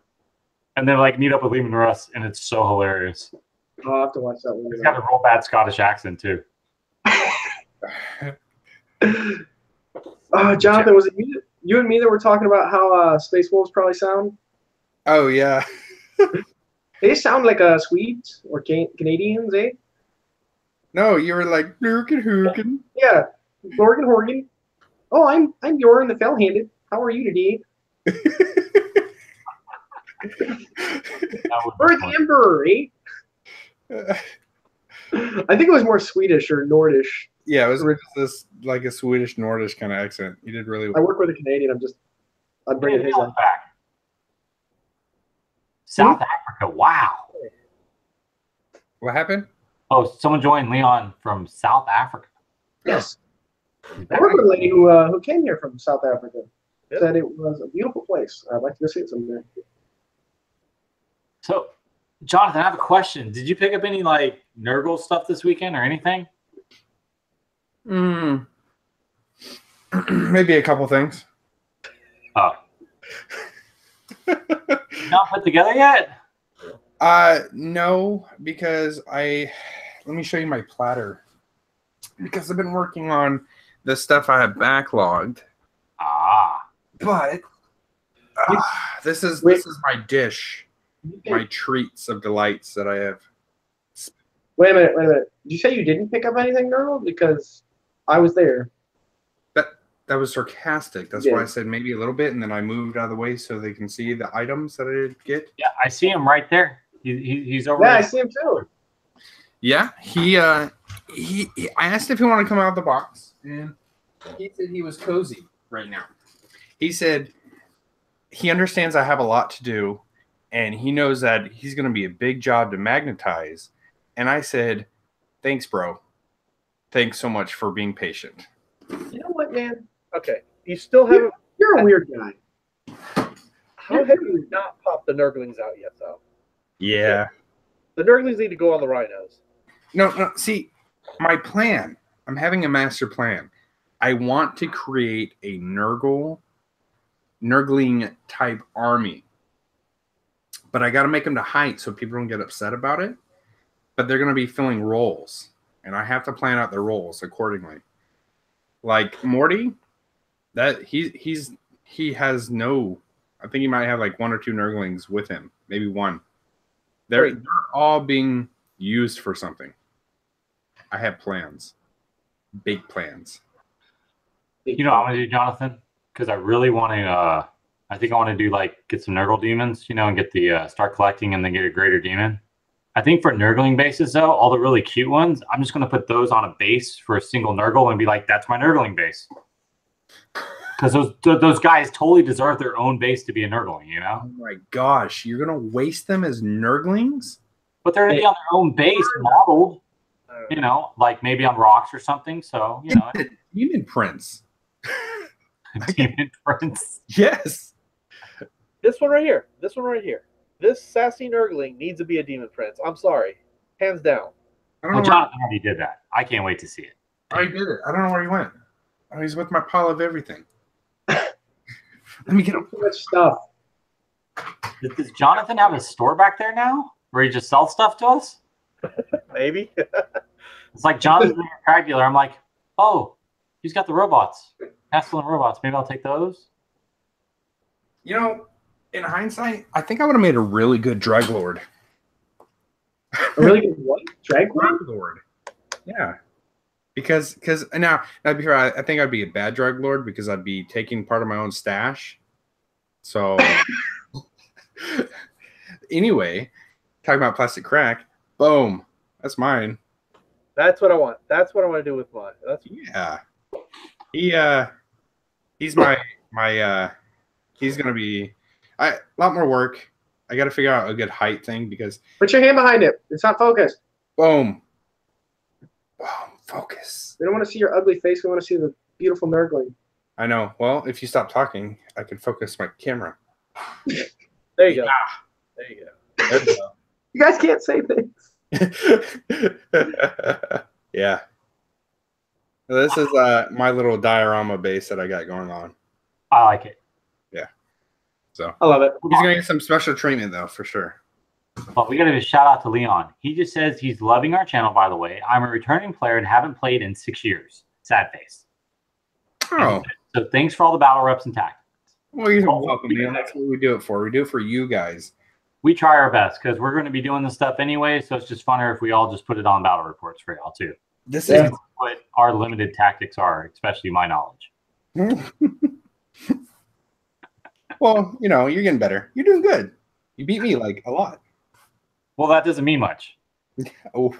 S3: and then like meet up with Lehman Russ, and it's so hilarious.
S1: I'll have to watch that one.
S3: He's got a real bad Scottish accent too.
S1: Jonathan, was it you and me that were talking about how Space Wolves probably sound?
S2: Oh yeah.
S1: They sound like Swedes or Canadians, eh?
S2: No, you were like Hurkin.
S1: Yeah, Horgan. Oh, I'm Bjorn the Fell-Handed. How are you today? We're the Emperor, eh? I think it was more Swedish or Nordish.
S2: Yeah, it was this like a Swedish Nordish kind of accent. You did really well.
S1: I work with a Canadian. I'm bringing his up.
S3: Back. South Africa. Wow.
S2: What happened?
S3: Oh, someone joined Leon from South Africa.
S1: Yes. I work with a lady who came here from South Africa. Yep. Said it was a beautiful place. I'd like to go see it someday.
S3: So, Jonathan, I have a question. Did you pick up any like Nurgle stuff this weekend or anything?
S2: Maybe a couple things.
S3: Oh. Not put together yet?
S2: No, because let me show you my platter. Because I've been working on the stuff I have backlogged. But this is my dish, my treats of delights that I have.
S1: Wait a minute. Did you say you didn't pick up anything, Nurgle? Because I was there.
S2: That was sarcastic. That's why I said maybe a little bit, and then I moved out of the way so they can see the items that I did get.
S3: Yeah, I see him right there. He's over.
S1: Yeah,
S3: there.
S1: I see him too.
S2: Yeah, he I asked if he wanted to come out of the box, and he said he was cozy right now. He said he understands I have a lot to do, and he knows that he's going to be a big job to magnetize. And I said, thanks, bro. Thanks so much for being patient.
S1: You know what, man?
S4: Okay, you still haven't.
S1: You're a weird guy.
S4: How have you not popped the Nurglings out yet, though?
S2: Yeah.
S4: The Nurglings need to go on the Rhinos.
S2: No. See, my plan. I'm having a master plan. I want to create a Nurgling type army, but I got to make them to height so people don't get upset about it. But they're going to be filling roles, and I have to plan out their roles accordingly. Like Morty, that he has no. I think he might have like 1 or 2 Nurglings with him, maybe 1. They're all being used for something. I have plans, big plans.
S3: You know what I'm gonna do, Jonathan? because I really want to. I think I want to do like get some Nurgle demons, and get the start collecting and then get a greater demon. I think for Nurgling bases though, all the really cute ones, I'm just gonna put those on a base for a single Nurgle and be like, that's my Nurgling base. Because those guys totally deserve their own base to be a Nurgling,
S2: Oh my gosh, you're gonna waste them as Nurglings?
S3: But they're gonna be on their own base, modeled, like maybe on rocks or something. So
S2: Demon Prince.
S3: Demon Prince.
S2: Yes.
S4: This one right here. This one right here. This sassy Nurgling needs to be a Demon Prince. I'm sorry, hands down.
S3: Well, Jonathan already did that. I can't wait to see it.
S2: Oh, he did it. I don't know where he went. Oh, he's with my pile of everything. Let me get him.
S1: Too much stuff.
S3: Does Jonathan have a store back there now where he just sells stuff to us?
S4: Maybe.
S3: It's like Jonathan's a crag dealer. I'm like, oh, he's got the robots. Excellent robots. Maybe I'll take those.
S2: In hindsight, I think I would have made a really good Drag Lord.
S1: A really good what? Drag
S2: Lord? Yeah. Because now be fair, I think I'd be a bad Drug Lord because I'd be taking part of my own stash. So anyway, talking about plastic crack, boom, that's mine.
S4: That's what I want. That's what I want to do with mine.
S2: He's he's gonna be a lot more work. I got to figure out a good height thing because
S1: put your hand behind it. It's not focused.
S2: Boom. Focus.
S1: We don't want to see your ugly face. We want to see the beautiful Nurgling.
S2: I know. Well, if you stop talking, I can focus my camera.
S4: There you go. There you go.
S2: There you go.
S1: You guys can't say things.
S2: Yeah. This is my little diorama base that I got going on.
S3: I like it.
S2: Yeah. So
S1: I love it.
S2: He's gonna get some special treatment though, for sure.
S3: Well, we got to give a shout out to Leon. He just says he's loving our channel, by the way. I'm a returning player and haven't played in 6 years. Sad face.
S2: Oh.
S3: So thanks for all the battle reps and tactics.
S2: Well, you're welcome, Leon. That's what we do it for. We do it for you guys.
S3: We try our best because we're going to be doing this stuff anyway, so it's just funner if we all just put it on battle reports for y'all too.
S2: This is
S3: what our limited tactics are, especially my knowledge.
S2: Well, you're getting better. You're doing good. You beat me like a lot.
S3: Well, that doesn't mean much.
S2: Oh.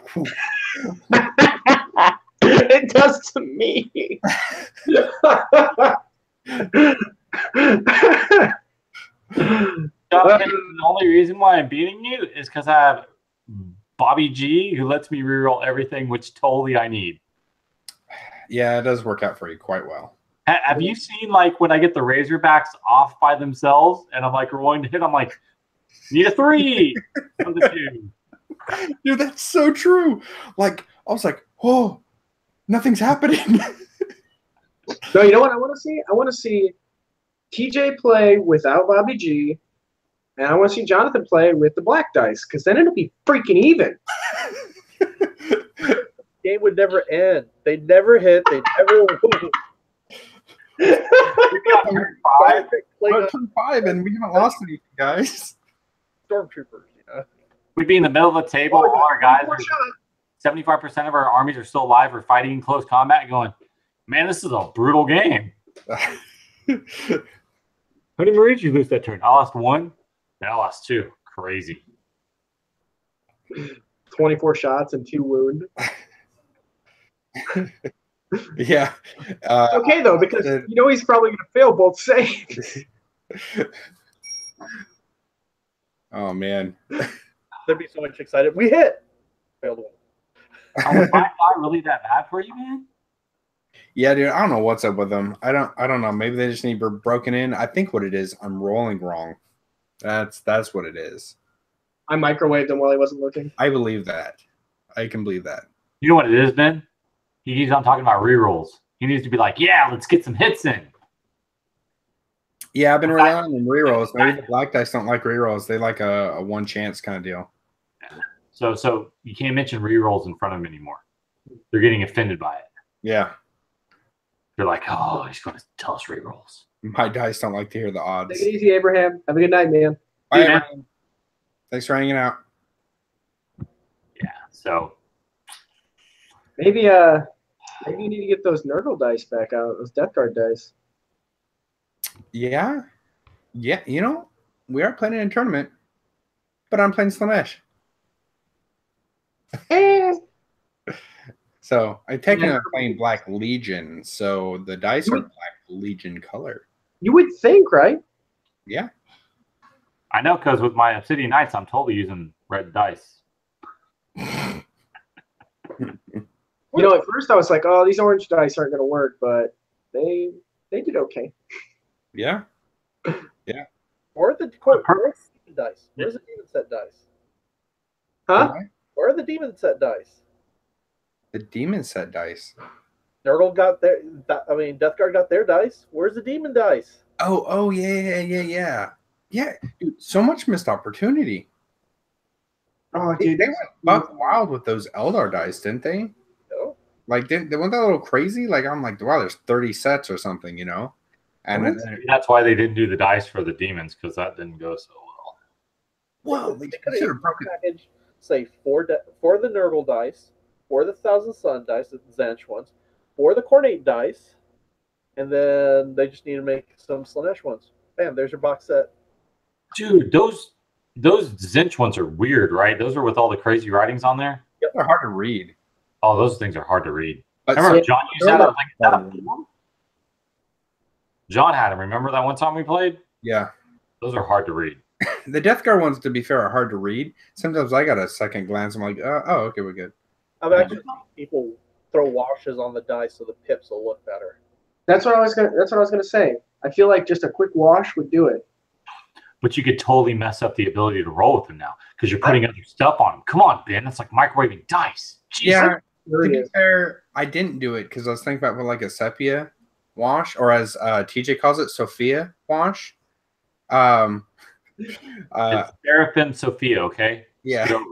S1: It does to me.
S3: The only reason why I'm beating you is because I have Bobby G, who lets me reroll everything, which totally I need.
S2: Yeah, it does work out for you quite well.
S3: Have you seen like when I get the Razorbacks off by themselves and I'm like rolling to hit? I'm like, need a 3 on the 2.
S2: Dude, that's so true. Like, I was like, whoa, nothing's happening.
S1: No, you know what I want to see? I want to see TJ play without Bobby G, and I want to see Jonathan play with the black dice, because then it'll be freaking even.
S4: Game would never end. They'd never hit. They'd never win.
S3: We'd be on turn 5.
S2: We're turn 5, and we haven't lost anything, guys.
S4: Stormtroopers,
S3: We'd be in the middle of the table. All our guys, 75% of our armies are still alive or fighting in close combat, going, man, this is a brutal game. How many Marines you lose that turn? I lost 1. I lost 2. Crazy.
S1: 24 shots and 2 wound.
S2: Yeah.
S1: Okay, though, because he's probably going to fail both saves.
S2: Oh, man.
S4: They'd be so much excited. We hit. Failed one.
S3: Was my not really that bad for you, man?
S2: Yeah, dude. I don't know what's up with them. I don't know. Maybe they just need broken in. I think what it is, I'm rolling wrong. That's what it is.
S1: I microwaved him while he wasn't looking.
S2: I believe that. I can believe that.
S3: You know what it is, Ben? He keeps on talking about rerolls. He needs to be like, yeah, let's get some hits in.
S2: Yeah, I've been relying on rerolls. Maybe the black dice don't like rerolls. They like a one chance kind of deal.
S3: So you can't mention rerolls in front of them anymore. They're getting offended by it.
S2: Yeah.
S3: They're like, oh, he's going to tell us rerolls.
S2: My dice don't like to hear the odds.
S1: Take it easy, Abraham. Have a good night, man.
S2: Bye, Abraham. Thanks for hanging out.
S3: Yeah, so.
S1: Maybe you need to get those Nurgle dice back out, those Death Guard dice.
S2: Yeah. Yeah. You know, we are playing in a tournament, but I'm playing Slanesh. So I technically am playing Black Legion, so the dice are Black Legion color.
S1: You would think, right?
S2: Yeah.
S3: I know, because with my Obsidian Knights, I'm totally using red dice.
S1: You know, at first I was like, "Oh, these orange dice aren't going to work," but they did okay.
S2: Yeah. Yeah.
S4: Or the dice. Where's the demon set dice?
S1: Huh?
S4: Where are the demon set dice?
S2: The demon set dice.
S4: Nurgle got their. Death Guard got their dice. Where's the demon dice?
S2: Oh, yeah. Yeah, dude, so much missed opportunity.
S1: Oh, dude,
S2: they went buck wild with those Eldar dice, didn't they?
S4: No.
S2: Like, they weren't that a little crazy? Like, I'm like, wow, there's 30 sets or something, you know? And
S3: that's why they didn't do the dice for the demons, because that didn't go so well.
S2: Well, they should have broken
S4: package. Say for the Nurgle dice, for the Thousand Sun dice, the Zench ones, for the Cornate dice, and then they just need to make some Slanesh ones. Bam, there's your box set.
S3: Dude, those Zinch ones are weird, right? Those are with all the crazy writings on there.
S2: Yep, they're hard to read.
S3: Oh, those things are hard to read.
S2: But
S3: remember John used that? I was like, John had them. Remember that one time we played?
S2: Yeah.
S3: Those are hard to read.
S2: The Death Guard ones, to be fair, are hard to read. Sometimes I got a second glance. I'm like, oh, okay, we're good.
S4: I've actually seen people throw washes on the dice so the pips will look better.
S1: That's what I was gonna say. I feel like just a quick wash would do it.
S3: But you could totally mess up the ability to roll with them now because you're putting other stuff on them. Come on, Ben. That's like microwaving dice. Jeez.
S2: Yeah. To be fair, I didn't do it because I was thinking about like a sepia wash, or as TJ calls it, Sophia wash.
S3: It's Seraphim Sophia, okay?
S2: Yeah.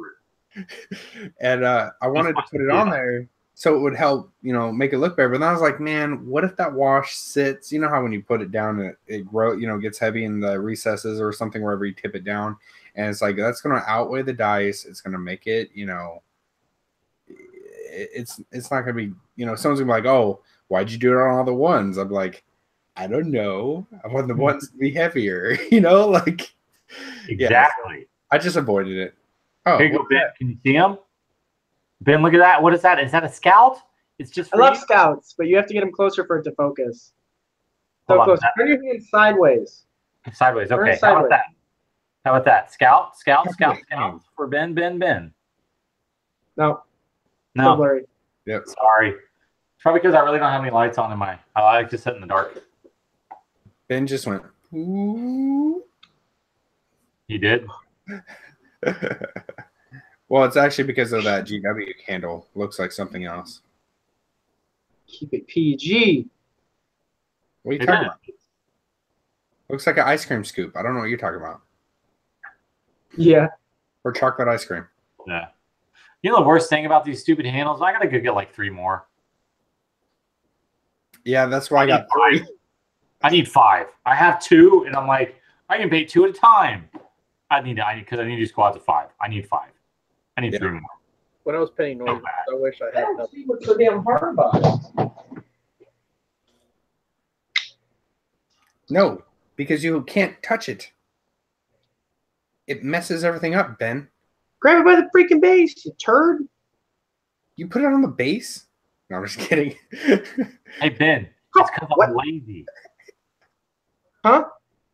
S2: And I wanted to put it on there so it would help, make it look better. But then I was like, man, what if that wash sits? You know how when you put it down, it grows, gets heavy in the recesses or something wherever you tip it down, and it's like that's going to outweigh the dice. It's going to make it, it's not going to be, someone's going to be like, oh, why'd you do it on all the ones? I'm like, I don't know. I want the ones to be heavier, like.
S3: Exactly.
S2: Yeah, I just avoided it. Oh,
S3: here you go, Ben. Can you see him? Ben, look at that. What is that? Is that a scout? It's just.
S1: I love scouts, but you have to get them closer for it to focus. So close. Turn your hand sideways.
S3: Sideways. Okay. How about that? How about that? Scout for Ben.
S1: No.
S3: No.
S1: Blurry.
S2: Yep.
S3: Sorry. It's probably because I really don't have any lights on in my. I like to sit in the dark.
S2: Ben just went. Ooh.
S3: He did.
S2: Well, it's actually because of that GW candle. Looks like something else.
S1: Keep it PG.
S2: What are you talking about? Looks like an ice cream scoop. I don't know what you're talking about.
S1: Yeah.
S2: Or chocolate ice cream.
S3: Yeah. You know the worst thing about these stupid handles? I gotta go get like 3 more.
S2: Yeah, that's why I got 3.
S3: I need 5. I have 2, and I'm like, I can pay 2 at a time. Because I need to do squads of 5. I need 5. I need 3 more.
S4: When I was painting noises, I wish I had
S1: don't see what's so damn hard about it.
S2: No, because you can't touch it. It messes everything up, Ben.
S1: Grab it by the freaking base, you turd.
S2: You put it on the base? No, I'm just kidding.
S3: Hey, Ben, it's because I'm lazy.
S1: Huh?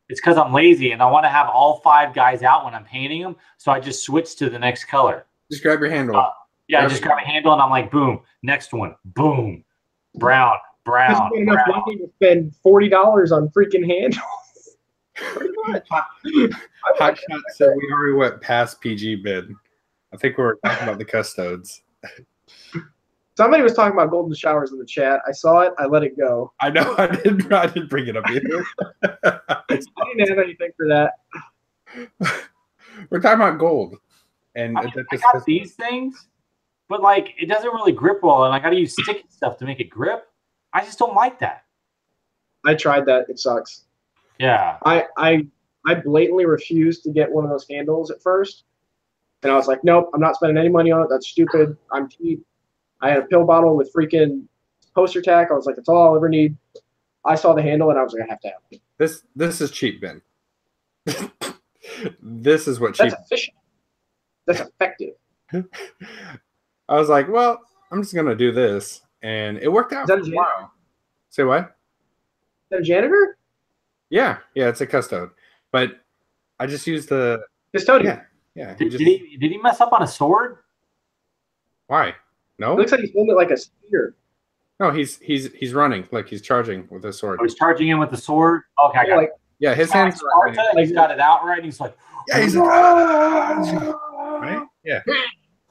S3: It's because I'm lazy and I want to have all 5 guys out when I'm painting them, so I just switch to the next color.
S2: Just grab your handle.
S3: I just grab a handle and I'm like, boom, next one, boom, brown.
S1: Enough money to spend $40 on freaking handles.
S4: pretty much.
S2: Hot Shot said we already went past PG bid. I think we were talking about the Custodes.
S1: Somebody was talking about golden showers in the chat. I saw it. I let it go.
S2: I know. I didn't bring it up either.
S1: I didn't have anything for that.
S2: We're talking about gold. And
S3: I got these things, but like it doesn't really grip well, and I got to use sticky stuff to make it grip. I just don't like that.
S1: I tried that. It sucks.
S3: Yeah.
S1: I blatantly refused to get one of those handles at first. And I was like, nope, I'm not spending any money on it. That's stupid. I'm cheap. I had a pill bottle with freaking poster tack. I was like, that's all I'll ever need. I saw the handle and I was like, I have to have it.
S2: This is cheap, Ben. This is what cheap.
S1: That's efficient. That's effective.
S2: I was like, well, I'm just gonna do this, and it worked out
S1: Is that
S2: for
S1: a
S2: a while. Say what?
S1: Is that a janitor?
S2: Yeah, it's a custode, but I just used the
S1: Custodian.
S2: yeah.
S3: Did he mess up on a sword?
S2: Why? No,
S1: It looks like he's holding it like a spear.
S2: no, he's running like he's charging with a sword.
S3: I was charging in with the sword. Okay, I got
S1: Like,
S3: it.
S2: Yeah, his hands.
S3: Sparta, and he's got it out right. And he's like,
S2: Yeah, he's like, right? Yeah.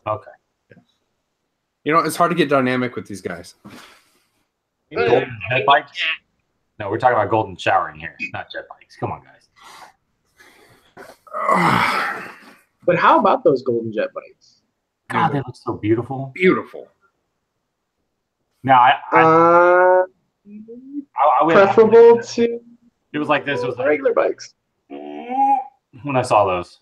S3: okay.
S2: You know, it's hard to get dynamic with these guys.
S3: Golden jet bikes? No, we're talking about golden showering here, not jet bikes. Come on, guys.
S1: but how about those golden jet bikes?
S3: God, they look so beautiful.
S2: Beautiful.
S3: Now, I went,
S1: Preferable to
S3: it was like this. It was like
S1: regular bikes.
S3: when I saw those.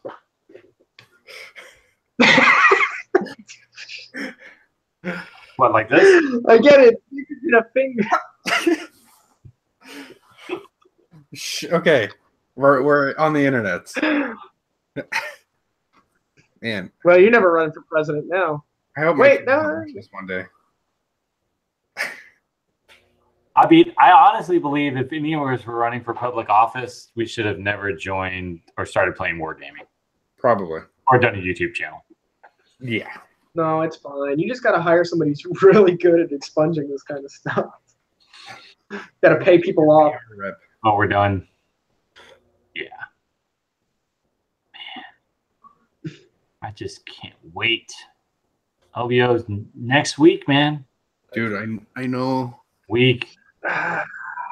S3: What, like this?
S1: I get it. You could get a finger.
S2: Okay, we're on the internet. Man,
S1: Well, you're never running for president now.
S2: I hope.
S1: Wait,
S2: my
S1: no.
S2: this one day.
S3: I honestly believe if any of us were running for public office, we should have never joined or started playing wargaming
S2: Probably.
S3: or done a YouTube channel.
S2: Yeah.
S1: No, it's fine. You just got to hire somebody who's really good at expunging this kind of stuff. Got to pay people off.
S3: Oh, we're done. Yeah. Man. I just can't wait. OBO's next week, man.
S2: Dude, I know.
S3: Week.
S2: I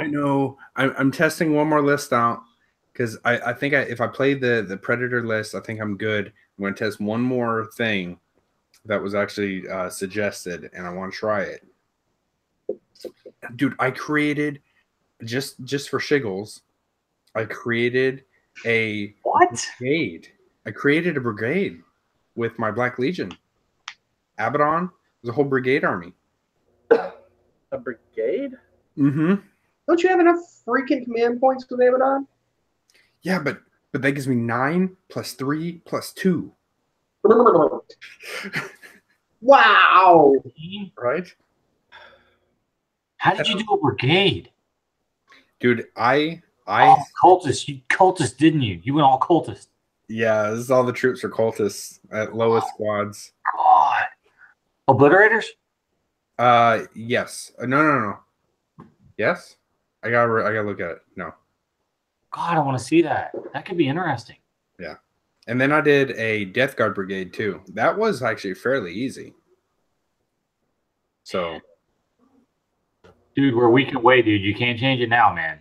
S2: know. I'm testing one more list out because I think if I play the Predator list, I think I'm good. I'm going to test one more thing that was actually suggested, and I want to try it. Dude, I created just for shiggles. I created a brigade. I created a brigade with my Black Legion. Abaddon was a whole brigade army.
S4: A brigade?
S2: Mm-hmm.
S1: Don't you have enough freaking command points with Abaddon?
S2: Yeah, but that gives me 9 plus 3 plus 2.
S1: Wow.
S2: Right?
S3: How did you do a brigade?
S2: Dude, I
S3: Cultist. You cultist, didn't you? You went all cultist.
S2: yeah, this is all the troops are cultists at lowest squads.
S3: God. Obliterators?
S2: Yes. No. Yes? I gotta look at it. No.
S3: God, I want to see that. That could be interesting.
S2: Yeah. And then I did a Death Guard brigade too. That was actually fairly easy. So
S3: Dude, we're a week away, dude. You can't change it now, man.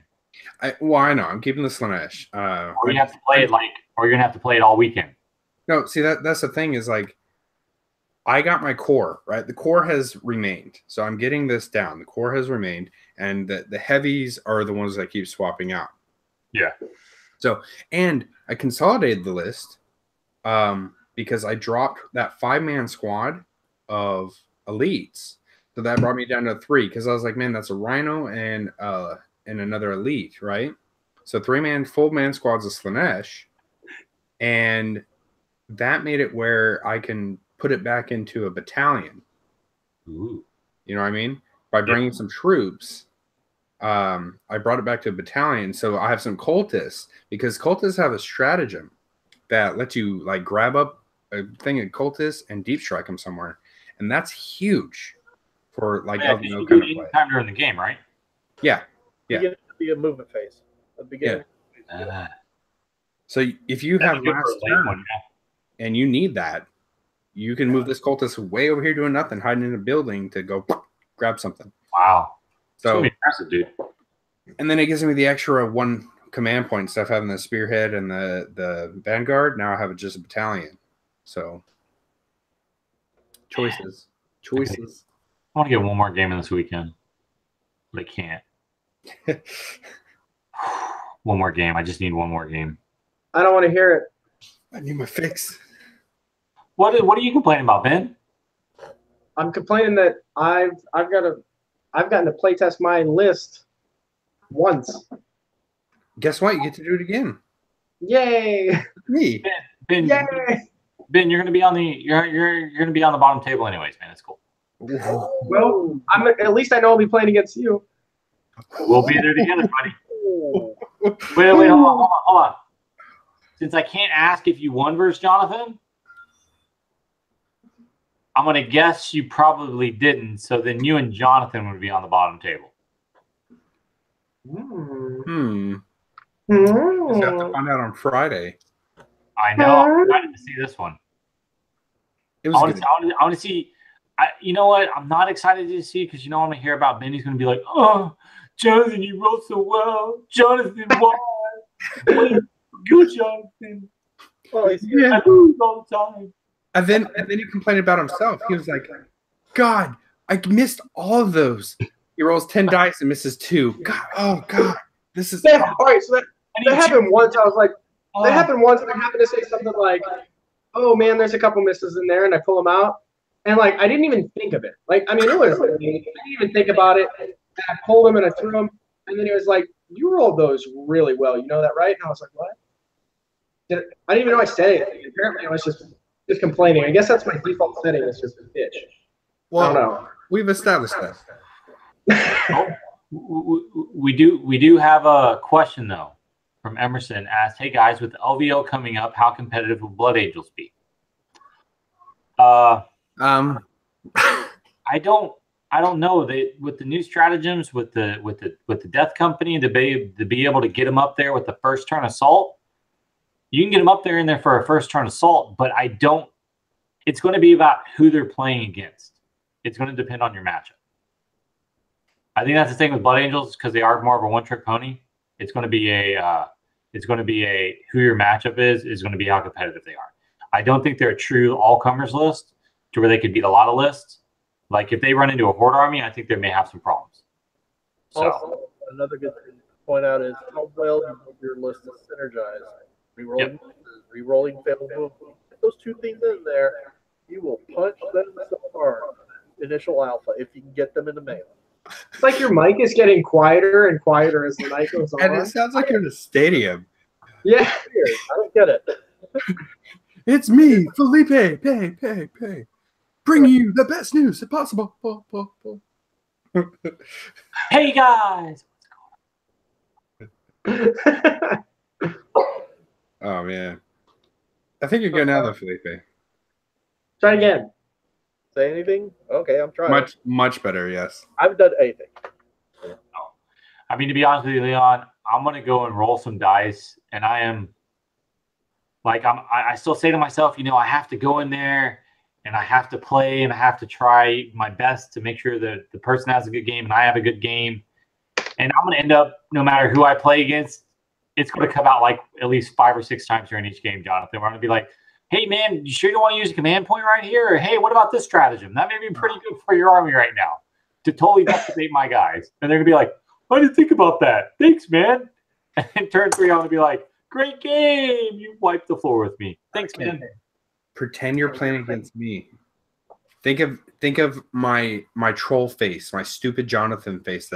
S2: I know. I'm keeping the Slanesh.
S3: Or you have to play it or you're gonna have to play it all weekend.
S2: No, see that's the thing is like I got my core, right? The core has remained. So I'm getting this down. The core has remained, and the heavies are the ones that keep swapping out.
S3: Yeah.
S2: So, and I consolidated the list because I dropped that 5-man squad of elites. So that brought me down to 3 because I was like, man, that's a Rhino and another elite, right? So 3-man, full-man squads of Slanesh, and that made it where I can put it back into a battalion.
S3: Ooh.
S2: You know what I mean? By bringing some troops, I brought it back to a battalion. So I have some cultists because cultists have a stratagem that lets you like grab up a thing of cultists and deep strike them somewhere, and that's huge for like
S3: Yeah,
S2: no
S3: you
S2: kind
S3: do
S2: of
S3: it
S2: play.
S3: anytime during the game, right?
S2: Yeah.
S4: You get it to be a movement phase at the beginning.
S2: So if you have
S3: That'd be good
S2: last
S3: for a late
S2: turn
S3: one, yeah.
S2: and you need that, you can move this cultist way over here doing nothing, hiding in a building to go grab something.
S3: Wow. It's
S2: So
S3: gonna be impressive, dude.
S2: and then it gives me the extra 1 command point instead of having the spearhead and the vanguard. Now I have just a battalion. So choices.
S3: I want to get one more game in this weekend, but I can't. One more game. I just need one more game.
S1: I don't want to hear it.
S2: I need my fix.
S3: What are you complaining about, Ben?
S1: I'm complaining that I've gotten to playtest my list once.
S2: Guess what? You get to do it again.
S1: Yay!
S2: Me.
S3: Ben,
S1: Yay!
S3: Ben, you're gonna be on the you're gonna be on the bottom table anyways, man. It's cool.
S1: Well, at least I know I'll be playing against you.
S3: We'll be there together, buddy. Wait, hold on. Since I can't ask if you won versus Jonathan, I'm gonna guess you probably didn't. So then you and Jonathan would be on the bottom table.
S2: Just have to find out on Friday.
S3: I know. I'm excited to see this one.
S2: It
S3: I
S2: was
S3: want to see. You know what? I'm not excited to see because I'm gonna hear about Benny's gonna be like, "Oh, Jonathan, you wrote so well. Jonathan, why? Good, Jonathan.
S4: Well,
S3: I lose all the time."
S2: And then he complained about himself. He was like, "God, I missed all of those." He rolls 10 dice and misses 2. God, oh God, this is.
S1: All right, so that happened once. I was like, that happened once, and I happened to say something like, "Oh man, there's a couple misses in there," and I pull them out, and like I didn't even think of it. Like I mean, it was. I didn't even think about it. And I pulled them and I threw them, and then he was like, "You rolled those really well. You know that, right?" And I was like, "What?" I didn't even know I said it. Apparently, I was just complaining. I guess that's my default setting. It's just a bitch.
S2: Well,
S1: I don't know.
S2: We've established that.
S3: We do have a question though from Emerson. Asked, "Hey guys, with the LVO coming up, how competitive will Blood Angels be?" I don't know. With the new stratagems, with the Death Company to be able to get them up there with the first turn assault, you can get them up there in there for a first turn assault. But I don't. It's going to be about who they're playing against. It's going to depend on your matchup. I think that's the thing with Blood Angels because they are more of a one-trick pony. It's going to be who your matchup is going to be how competitive they are. I don't think they're a true all-comers list to where they could beat a lot of lists. Like if they run into a horde army, I think they may have some problems. So
S4: also, another good thing to point out is how well your list is synergized. Rerolling, rerolling failed move. Get those two things in there, you will punch them so hard. Initial alpha, if you can get them in the melee.
S1: It's like your mic is getting quieter and quieter as the night goes on.
S2: And it sounds like you're in a stadium.
S1: Yeah.
S4: I don't get it.
S2: It's me, Felipe. Pay. Bring you the best news possible.
S3: hey guys.
S2: Oh man. I think you're good now though, Felipe.
S1: Try again.
S4: Say anything? Okay, I'm trying.
S2: Much better, yes.
S4: I haven't done anything.
S3: I mean, to be honest with you, Leon, I'm gonna go and roll some dice, and I am like I still say to myself, I have to go in there and I have to play and I have to try my best to make sure that the person has a good game and I have a good game. And I'm gonna end up, no matter who I play against, it's gonna come out like at least 5 or 6 times during each game, Jonathan. We're gonna be like, "Hey man, you sure you don't want to use a command point right here?" Or, "Hey, what about this stratagem? That may be pretty good for your army right now to totally devastate my guys." And they're gonna be like, "I didn't think about that. Thanks, man." And in turn 3, I'm gonna be like, "Great game. You wiped the floor with me. Thanks, man."
S2: Pretend you're playing against me. Think of my troll face, my stupid Jonathan face.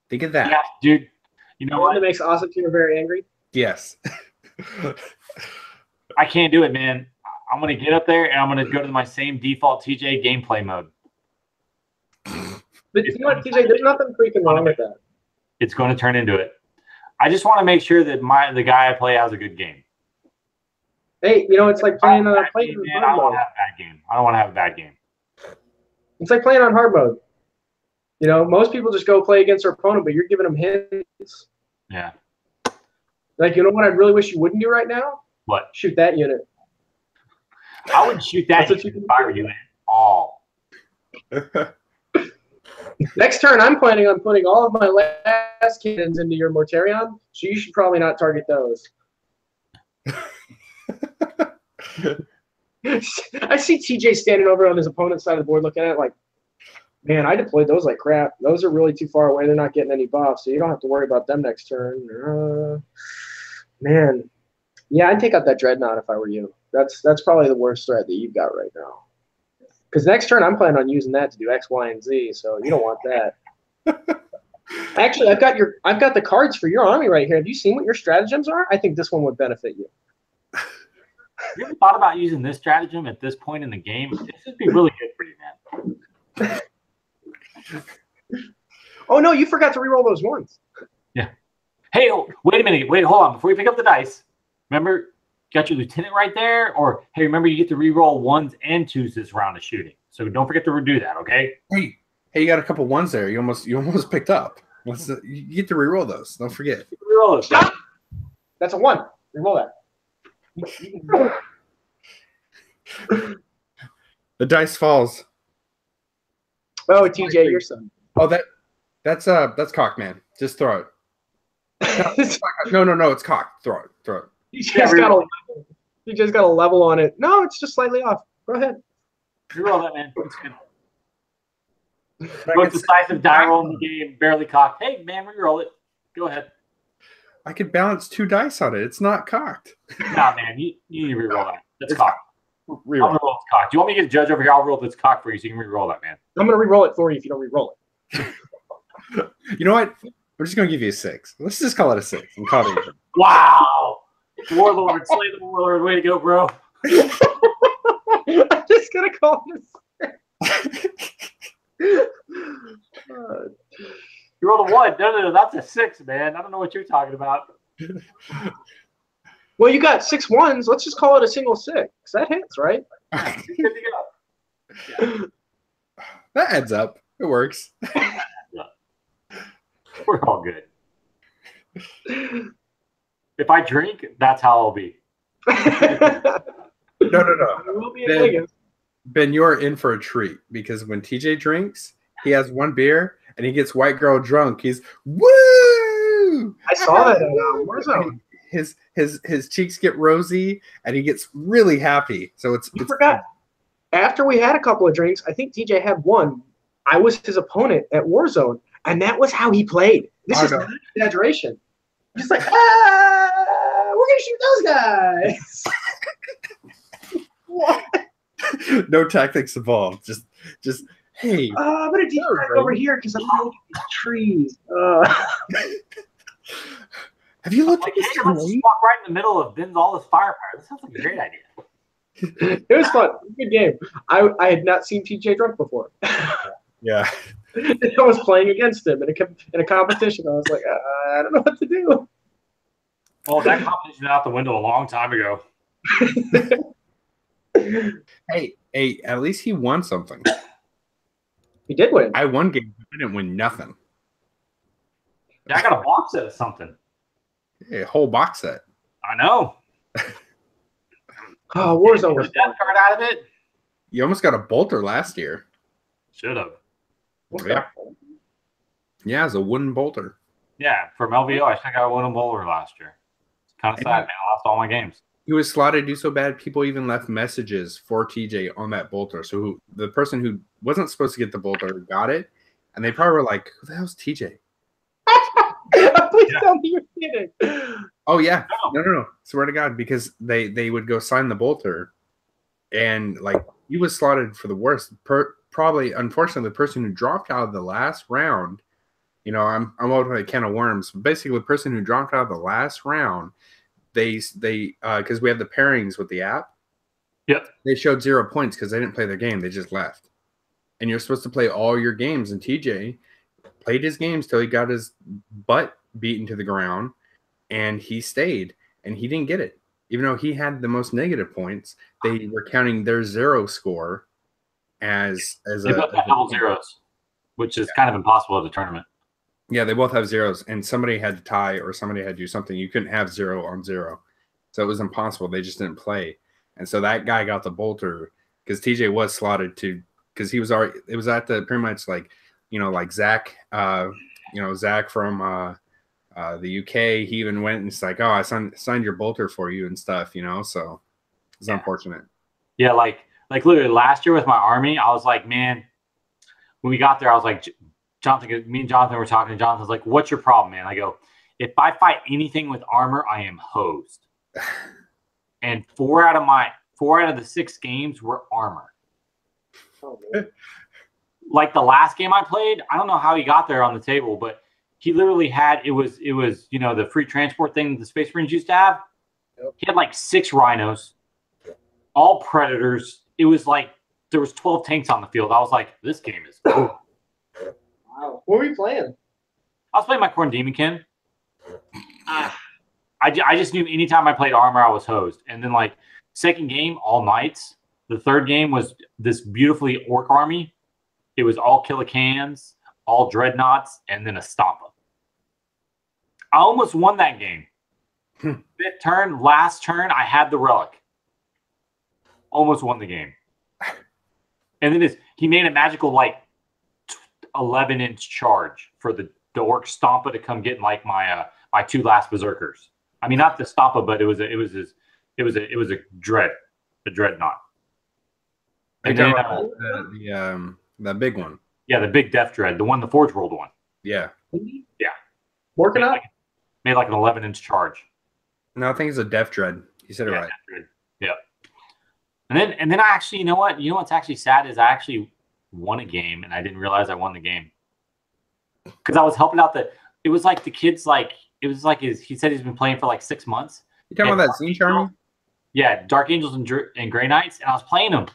S2: Think of that.
S3: Yeah, dude. You know what?
S1: That makes Awesome Team very angry.
S2: Yes.
S3: I can't do it, man. I'm gonna get up there and I'm gonna go to my same default TJ gameplay mode.
S1: But you know what, TJ? There's nothing freaking wrong with that.
S3: It's going to turn into it. I just want to make sure that the guy I play has a good game.
S1: Hey, it's like playing on
S3: I
S1: hard
S3: don't
S1: mode.
S3: want to have a bad game. I don't want to have a bad game.
S1: It's like playing on hard mode. Most people just go play against their opponent, but you're giving them hints.
S3: Yeah.
S1: Like, you know what I really wish you wouldn't do right now?
S3: What?
S1: Shoot that unit.
S3: I wouldn't shoot that if I were you at all.
S1: Next turn, I'm planning on putting all of my last cannons into your Mortarion, so you should probably not target those. I see TJ standing over on his opponent's side of the board looking at it like, "Man, I deployed those like crap. Those are really too far away. They're not getting any buffs, so you don't have to worry about them next turn." Man. Yeah, I'd take out that Dreadnought if I were you. That's probably the worst threat that you've got right now. Because next turn, I'm planning on using that to do X, Y, and Z, so you don't want that. Actually, I've got the cards for your army right here. Have you seen what your stratagems are? I think this one would benefit you.
S3: You ever thought about using this stratagem at this point in the game? This would be really good for you, man.
S1: Oh no, you forgot to reroll those ones.
S3: Yeah. Hey, wait a minute. Wait, hold on. Before you pick up the dice, remember, you got your lieutenant right there? Or, hey, remember, you get to reroll 1s and 2s this round of shooting. So don't forget to redo that, okay?
S2: Hey, you got a couple ones there. You almost picked up. You get to reroll those. Don't forget.
S3: Reroll those.
S1: Stop! That's a 1. Reroll that.
S2: The dice falls.
S1: Oh, TJ, your son.
S2: Oh, that's cocked, man. Just throw it. No, it's cocked. Throw it.
S1: You just got a level on it. No, it's just slightly off. Go ahead.
S3: Reroll that, man. It's good. Most decisive die roll in the game, barely cocked. Hey, man, reroll it. Go ahead.
S2: I could balance 2 dice on it. It's not cocked.
S3: Nah, man, you need to reroll that. That's cocked.
S2: Reroll.
S3: I'll reroll it's cocked. Do you want me to get a judge over here? I'll roll this cocked for you so you can reroll that, man.
S1: I'm going to reroll it for you if you don't reroll it.
S2: You know what? We're just going to give you a 6. Let's just call it a 6. And call it even.
S3: Wow. Warlord, slay the warlord. Way to go, bro.
S1: I'm just going to call this.
S3: You rolled a 1. No, that's a 6, man. I don't know what you're talking about.
S1: Well, you got 6 1s. Let's just call it a single 6. That hits, right?
S3: Good to go.
S2: That adds up. It works.
S3: We're all good. If I drink, that's how I'll be.
S2: No. Ben, you're in for a treat because when TJ drinks, he has 1 beer and he gets white girl drunk. He's woo!
S1: I saw that in Warzone.
S2: His cheeks get rosy and he gets really happy. So it's
S1: forgot. After we had a couple of drinks, I think TJ had 1. I was his opponent at Warzone, and that was how he played. This is not an exaggeration. He's like, we're gonna shoot those guys. What?
S2: No tactics involved. Just hey.
S1: I'm gonna deep dive over here because I'm looking at these trees.
S2: Have you looked at this
S3: tree? Let's just walk right in the middle of Ben's firepower. That sounds like a great idea.
S1: It was fun. Good game. I had not seen TJ drunk before.
S2: Yeah.
S1: I was playing against him in a competition. I was like, I don't know what to do.
S3: Oh, that competition out the window a long time ago.
S2: Hey, at least he won something.
S1: He did win.
S2: I won games, but I didn't win nothing.
S3: Yeah, I got a box set of something.
S2: A whole box set.
S3: I know.
S1: Oh, Warzone was
S3: death card out of it.
S2: You almost got a bolter last year.
S3: Should have.
S2: Yeah, it's a wooden bolter.
S3: Yeah, from LVO, I think I got a wooden bolter last year. It's kind of sad, man. I lost all my games.
S2: He was slotted to do so bad, people even left messages for TJ on that bolter. So the person who wasn't supposed to get the bolter got it, and they probably were like, "Who the hell's TJ?"
S1: Please tell me you're kidding.
S2: Oh yeah, no. Swear to God, because they would go sign the bolter, and like he was slotted for the worst. Probably, unfortunately, the person who dropped out of the last round. You know, I'm opening a can of worms. But basically, the person who dropped out of the last round, they because we have the pairings with the app.
S3: Yep.
S2: They showed 0 points because they didn't play their game. They just left. And you're supposed to play all your games. And TJ played his games till he got his butt beaten to the ground, and he stayed. And he didn't get it, even though he had the most negative points. They were counting their 0 score as
S3: they both have double zeros, which is kind of impossible at the tournament.
S2: Yeah, they both have zeros, and somebody had to tie or somebody had to do something. You couldn't have 0 on 0. So it was impossible. They just didn't play. And so that guy got the bolter because TJ was slotted to, because he was already, it was at the pretty much like, you know, like Zach, Zach from the UK, he even went and it's like, oh, I signed your bolter for you and stuff, you know, so it's unfortunate.
S3: Yeah, like literally last year with my army, I was like, man, when we got there, I was like, Jonathan, me and Jonathan were talking, and Jonathan's like, what's your problem, man? I go, if I fight anything with armor, I am hosed. And 4 out of the 6 games were armor.
S1: Oh, man.
S3: Like the last game I played, I don't know how he got there on the table, but he literally had it was you know the free transport thing that the Space Marines used to have.
S4: Yep.
S3: He had like 6 rhinos, all predators. It was like there was 12 tanks on the field. I was like, this game is cool.
S1: Wow. What were you playing?
S3: I was playing my Corn Demonkin. I just knew anytime I played armor, I was hosed. And then like second game, all knights. The third game was this beautifully orc army. It was all Killicans, all dreadnoughts, and then a Stompa. I almost won that game. Fifth turn, last turn, I had the relic. Almost won the game. And then he made a magical like 11-inch charge for the orc Stompa to come get like my 2 last berserkers. I mean, not the Stompa, but it was a dreadnought. And then
S2: the big one.
S3: Yeah, the big Death Dread, the Forge World one.
S2: Yeah.
S3: Yeah.
S1: Working up?
S3: Made like an 11-inch charge.
S2: No, I think it's a Death Dread. You said it right.
S3: Yeah. And then I actually, you know what's actually sad is I actually won a game and I didn't realize I won the game. Because I was helping out it was like the kids he said he's been playing for like 6 months.
S2: You talking about that Zine Charmy?
S3: Yeah, Dark Angels and Grey Knights, and I was playing them.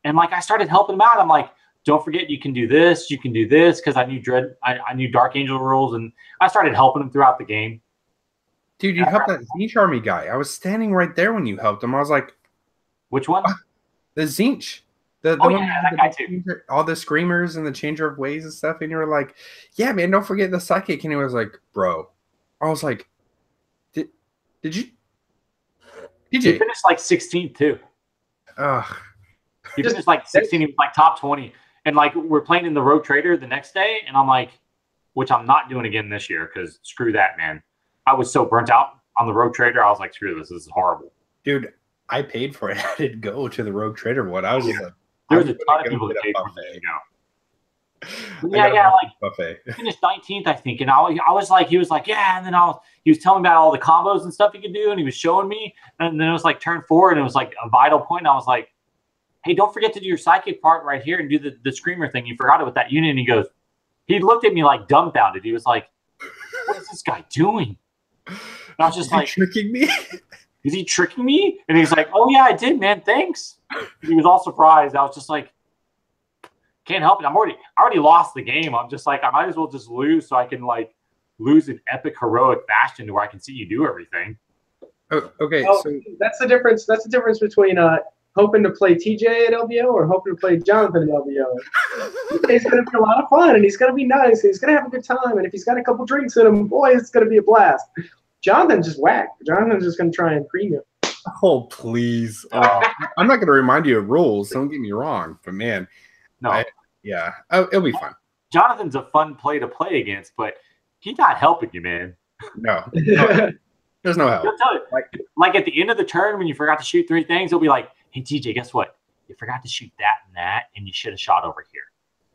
S3: And like I started helping him out. I'm like, don't forget you can do this, because I knew Dark Angel rules, and I started helping him throughout the game.
S2: Dude, you helped that Zinch Army guy. I was standing right there when you helped him. I was like,
S3: which one?
S2: The Zinch. The
S3: one
S2: that guy too. All the screamers and the changer of ways and stuff. And you were like, yeah, man, don't forget the psychic. And he was like, bro. I was like, did you? DJ.
S3: He finished like 16th too. He finished like 16. He was like top 20. And like we're playing in the Rogue Trader the next day. And I'm like, which I'm not doing again this year because screw that, man. I was so burnt out on the Rogue Trader. I was like, screw this. This is horrible.
S2: Dude, I paid for it. I didn't go to the Rogue Trader one. I was just like,
S3: there was a ton of people that paid for it. Yeah, like buffet. Finished 19th, I think. And I was like, he was like, yeah. And then he was telling me about all the combos and stuff he could do. And he was showing me. And then it was like turn 4 and it was like a vital point. And I was like, hey, don't forget to do your psychic part right here and do the screamer thing. You forgot it with that unit. And he looked at me like dumbfounded. He was like, what is this guy doing? And I was just like,
S2: tricking me?
S3: Is he tricking me? And he's like, oh yeah, I did, man. Thanks. He was all surprised. I was just like, can't help it. I already lost the game. I'm just like, I might as well just lose so I can like lose in epic heroic fashion to where I can see you do everything.
S2: Oh, okay.
S1: Oh,
S2: so
S1: that's the difference. That's the difference between hoping to play TJ at LBO or hoping to play Jonathan at LBO. It's going to be a lot of fun and he's going to be nice and he's going to have a good time. And if he's got a couple drinks in him, boy, it's going to be a blast. Jonathan's just whack. Jonathan's just going to try and premium.
S2: Oh, please. I'm not going to remind you of rules. Don't get me wrong. But, man.
S3: No.
S2: It'll be fun.
S3: Jonathan's a fun play to play against, but he's not helping you, man.
S2: No. There's no help.
S3: He'll tell you, like at the end of the turn when you forgot to shoot 3 things, he'll be like, hey, TJ, guess what? You forgot to shoot that, and you should have shot over here.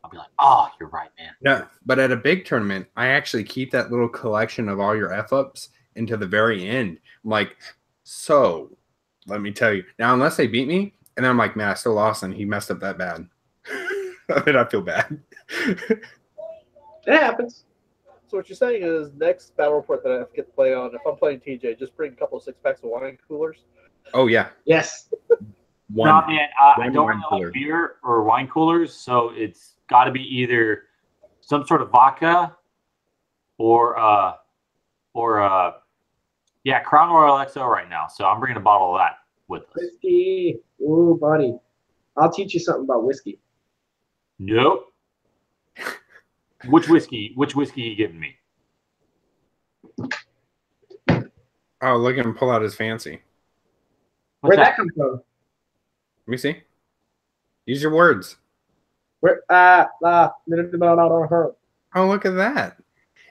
S3: I'll be like, oh, you're right, man.
S2: No, but at a big tournament, I actually keep that little collection of all your F-ups into the very end. I'm like, so let me tell you. Now, unless they beat me, and then I'm like, man, I still lost, and he messed up that bad. I mean, I feel bad.
S1: It happens.
S4: So what you're saying is next battle report that I have to get to play on, if I'm playing TJ, just bring a couple of 6-packs of wine coolers.
S2: Oh, yeah.
S1: Yes.
S3: No, man, I don't really like beer or wine coolers, so it's got to be either some sort of vodka or Crown Royal XO right now. So I'm bringing a bottle of that with us.
S1: Whiskey. Ooh, buddy. I'll teach you something about whiskey.
S3: Nope. Which whiskey are you giving me?
S2: Oh, look at him pull out his fancy.
S1: Where'd that come from?
S2: Let me see. Use your words.
S1: Oh,
S2: look at that.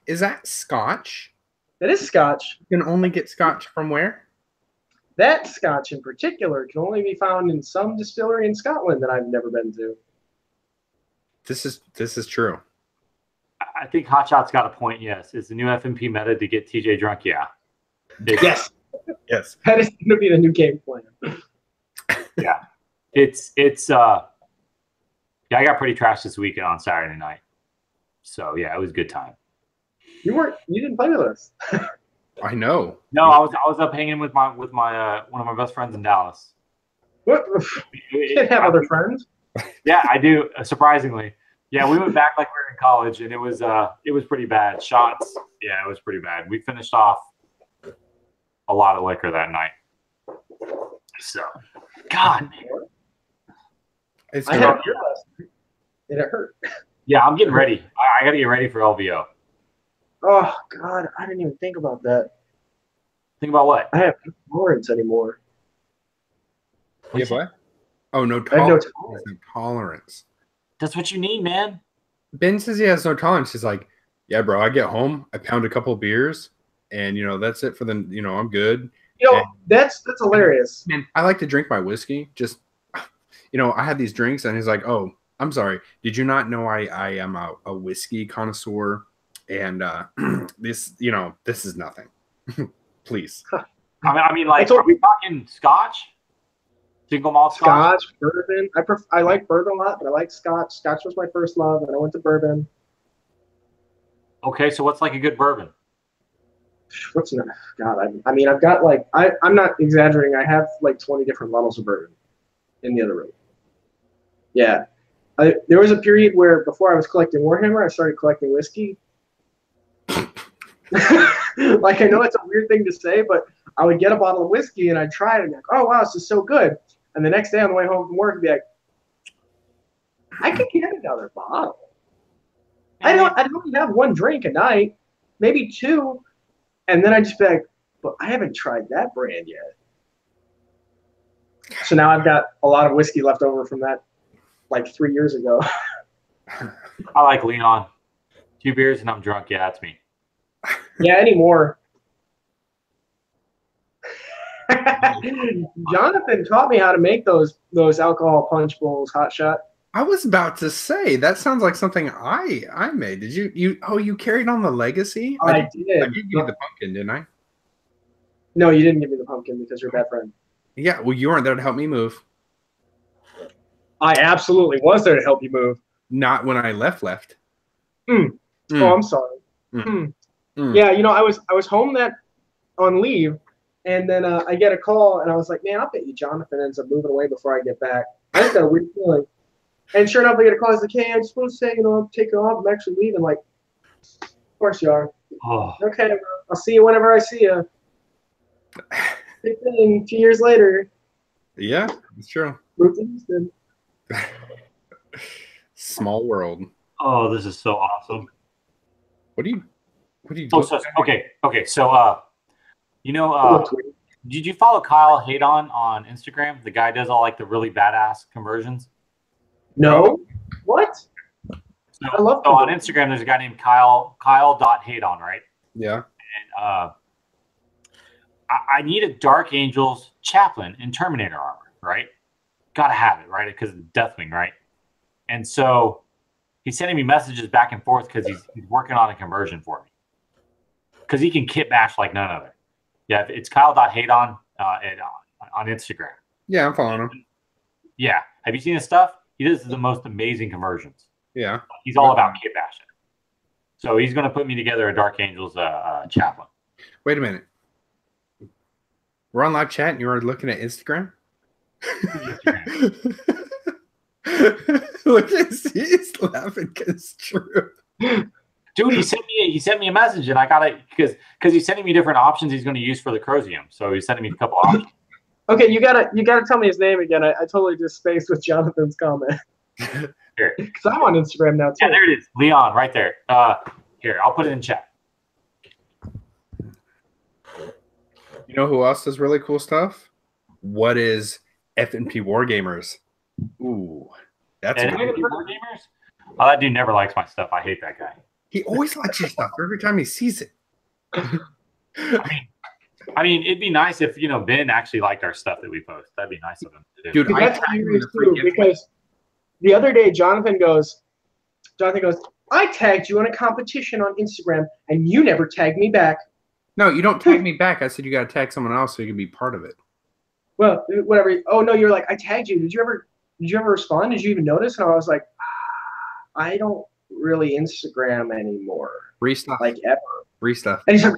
S2: Is that Scotch?
S1: That is Scotch.
S2: You can only get Scotch from where?
S1: That Scotch in particular can only be found in some distillery in Scotland that I've never been to.
S2: This is true.
S3: I think Hotshot's got a point, yes. It's the new FNP meta to get TJ drunk, yeah.
S1: Yes.
S2: Yes.
S1: That is going to be the new game plan.
S3: Yeah. I got pretty trashed this weekend on Saturday night. So, yeah, it was a good time.
S1: You didn't play with us.
S2: I know.
S3: No, I was up hanging with my one of my best friends in Dallas.
S1: What? You can't have other friends.
S3: Yeah, I do. Surprisingly, yeah, we went back like we were in college, and it was pretty bad. Shots, yeah, it was pretty bad. We finished off a lot of liquor that night. So, God, man.
S2: It's
S1: I had beer last night, and it hurt.
S3: Yeah, I'm getting ready. I got to get ready for LVO.
S1: Oh God, I didn't even think about that.
S3: Think about what?
S1: I have no tolerance anymore.
S2: Yeah, what? Oh, no
S1: I have no
S2: tolerance.
S1: tolerance.
S2: No tolerance.
S3: That's what you need, man.
S2: Ben says he has no tolerance. He's like, yeah, bro, I get home, I pound a couple beers, and that's it for the I'm good.
S1: That's hilarious.
S2: Man, I like to drink my whiskey. Just I had these drinks, and he's like, oh, I'm sorry. Did you not know I am a whiskey connoisseur? And this is nothing. Please.
S3: I mean, like, are we talking Scotch? Single malt
S1: Scotch, bourbon. I like bourbon a lot, but I like Scotch. Scotch was my first love, and I went to bourbon.
S3: Okay, so what's like a good bourbon?
S1: What's not? God, I mean, I've got like I'm not exaggerating. I have like 20 different bottles of bourbon in the other room. Yeah, there was a period where before I was collecting Warhammer, I started collecting whiskey. Like, I know it's a weird thing to say, but I would get a bottle of whiskey and I'd try it and be like, oh wow, this is so good. And the next day on the way home from work, I'd be like, I could get another bottle. I'd only have one drink a night, maybe two, and then I'd just be like, but I haven't tried that brand yet. So now I've got a lot of whiskey left over from that, like 3 years ago.
S3: I like Leon. 2 beers and I'm drunk. Yeah, that's me.
S1: Yeah, anymore. Jonathan taught me how to make those alcohol punch bowls, hot shot.
S2: I was about to say that sounds like something I made. Did you carried on the legacy?
S1: I did.
S2: I did give you the pumpkin, didn't I?
S1: No, you didn't give me the pumpkin because you're a bad friend.
S2: Yeah, well, you weren't there to help me move.
S1: I absolutely was there to help you move.
S2: Not when I left.
S1: Oh, I'm sorry. Yeah, I was home on leave, and then I get a call, and I was like, man, I'll bet you Jonathan ends up moving away before I get back. I just got a weird feeling. And sure enough, I get a call. He's like, hey, I just want to say, I'm taking off. I'm actually leaving. Like, of course you are.
S3: Oh.
S1: Okay, bro. I'll see you whenever I see you. 2 years later.
S2: Yeah, it's true.
S1: Moved to Houston.
S2: Small world.
S3: Oh, this is so awesome.
S2: What do you
S3: okay. So did you follow Kyle Haydon on Instagram? The guy does all like the really badass conversions.
S1: No. What?
S3: So, on Instagram, there's a guy named Kyle.Haydon, right?
S2: Yeah.
S3: And I need a Dark Angels chaplain in Terminator armor, right? Gotta have it, right? Because of the Deathwing, right? And so he's sending me messages back and forth because he's working on a conversion for me. Because he can kit bash like none other. Yeah, it's Kyle.Haydon on Instagram.
S2: Yeah, I'm following him.
S3: Yeah. Have you seen his stuff? He does the most amazing conversions.
S2: Yeah.
S3: He's all about kit bashing. So he's going to put me together a Dark Angels chaplain.
S2: Wait a minute. We're on live chat and you are looking at Instagram? Look, he's laughing because it's true.
S3: Dude, he sent me a message and I got it because he's sending me different options he's going to use for the Crozium. So he's sending me a couple options.
S1: Okay, you gotta tell me his name again. I totally just spaced with Jonathan's comment.
S3: Here,
S1: because I'm on Instagram now too.
S3: Yeah, there it is, Leon, right there. Here, I'll put it in chat.
S2: You know who else does really cool stuff? What is FNP Wargamers? Ooh, that's
S3: FNP Wargamers. Oh, that dude never likes my stuff. I hate that guy.
S2: He always likes your stuff every time he sees it.
S3: I mean, it'd be nice if Ben actually liked our stuff that we post. That'd be nice of him to do.
S2: Dude,
S1: that's true, because the other day Jonathan goes, I tagged you on a competition on Instagram and you never tagged me back.
S2: No, you don't tag me back. I said you got to tag someone else so you can be part of it.
S1: Well, whatever. Oh no, you're like, I tagged you. Did you ever respond? Did you even notice? And I was like, I don't really Instagram anymore,
S2: Free stuff.
S1: like ever.
S2: Free stuff.
S1: And he's like,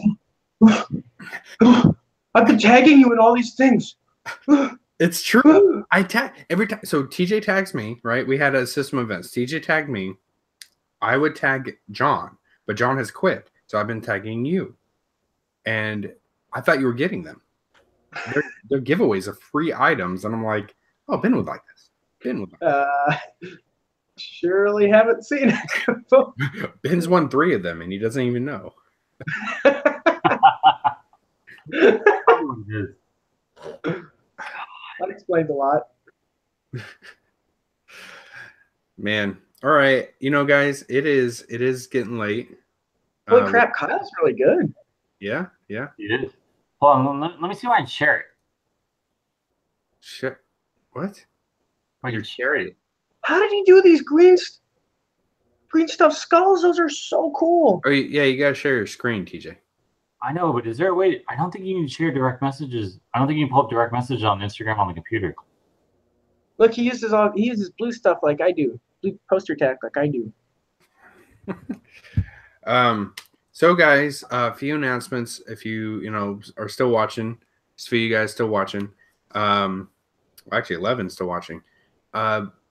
S1: I've been tagging you in all these things.
S2: It's true. I tag every time. So TJ tags me, right? We had a system of events. TJ tagged me. I would tag John, but John has quit. So I've been tagging you. And I thought you were getting them. They're giveaways of free items. And I'm like, oh, Ben would like this. Ben would like this.
S1: Surely haven't seen it.
S2: Ben's won 3 of them, and he doesn't even know.
S1: That explains a lot.
S2: Man. All right. You know, guys, it is getting late.
S1: Holy crap, Kyle's really good.
S2: Yeah, yeah.
S3: You did? Hold on, let me see if I can share it.
S2: Shit. What?
S3: I can share it.
S1: How did he do these green stuff skulls? Those are so cool.
S2: Oh, yeah, you gotta share your screen, TJ.
S3: I know, but is there a way? I don't think you can share direct messages. I don't think you can pull up direct message on Instagram on the computer.
S1: Look, he uses blue stuff like I do. Blue poster tag like I do.
S2: So guys, a few announcements. If you are still watching, just for you guys still watching. Actually, 11 still watching.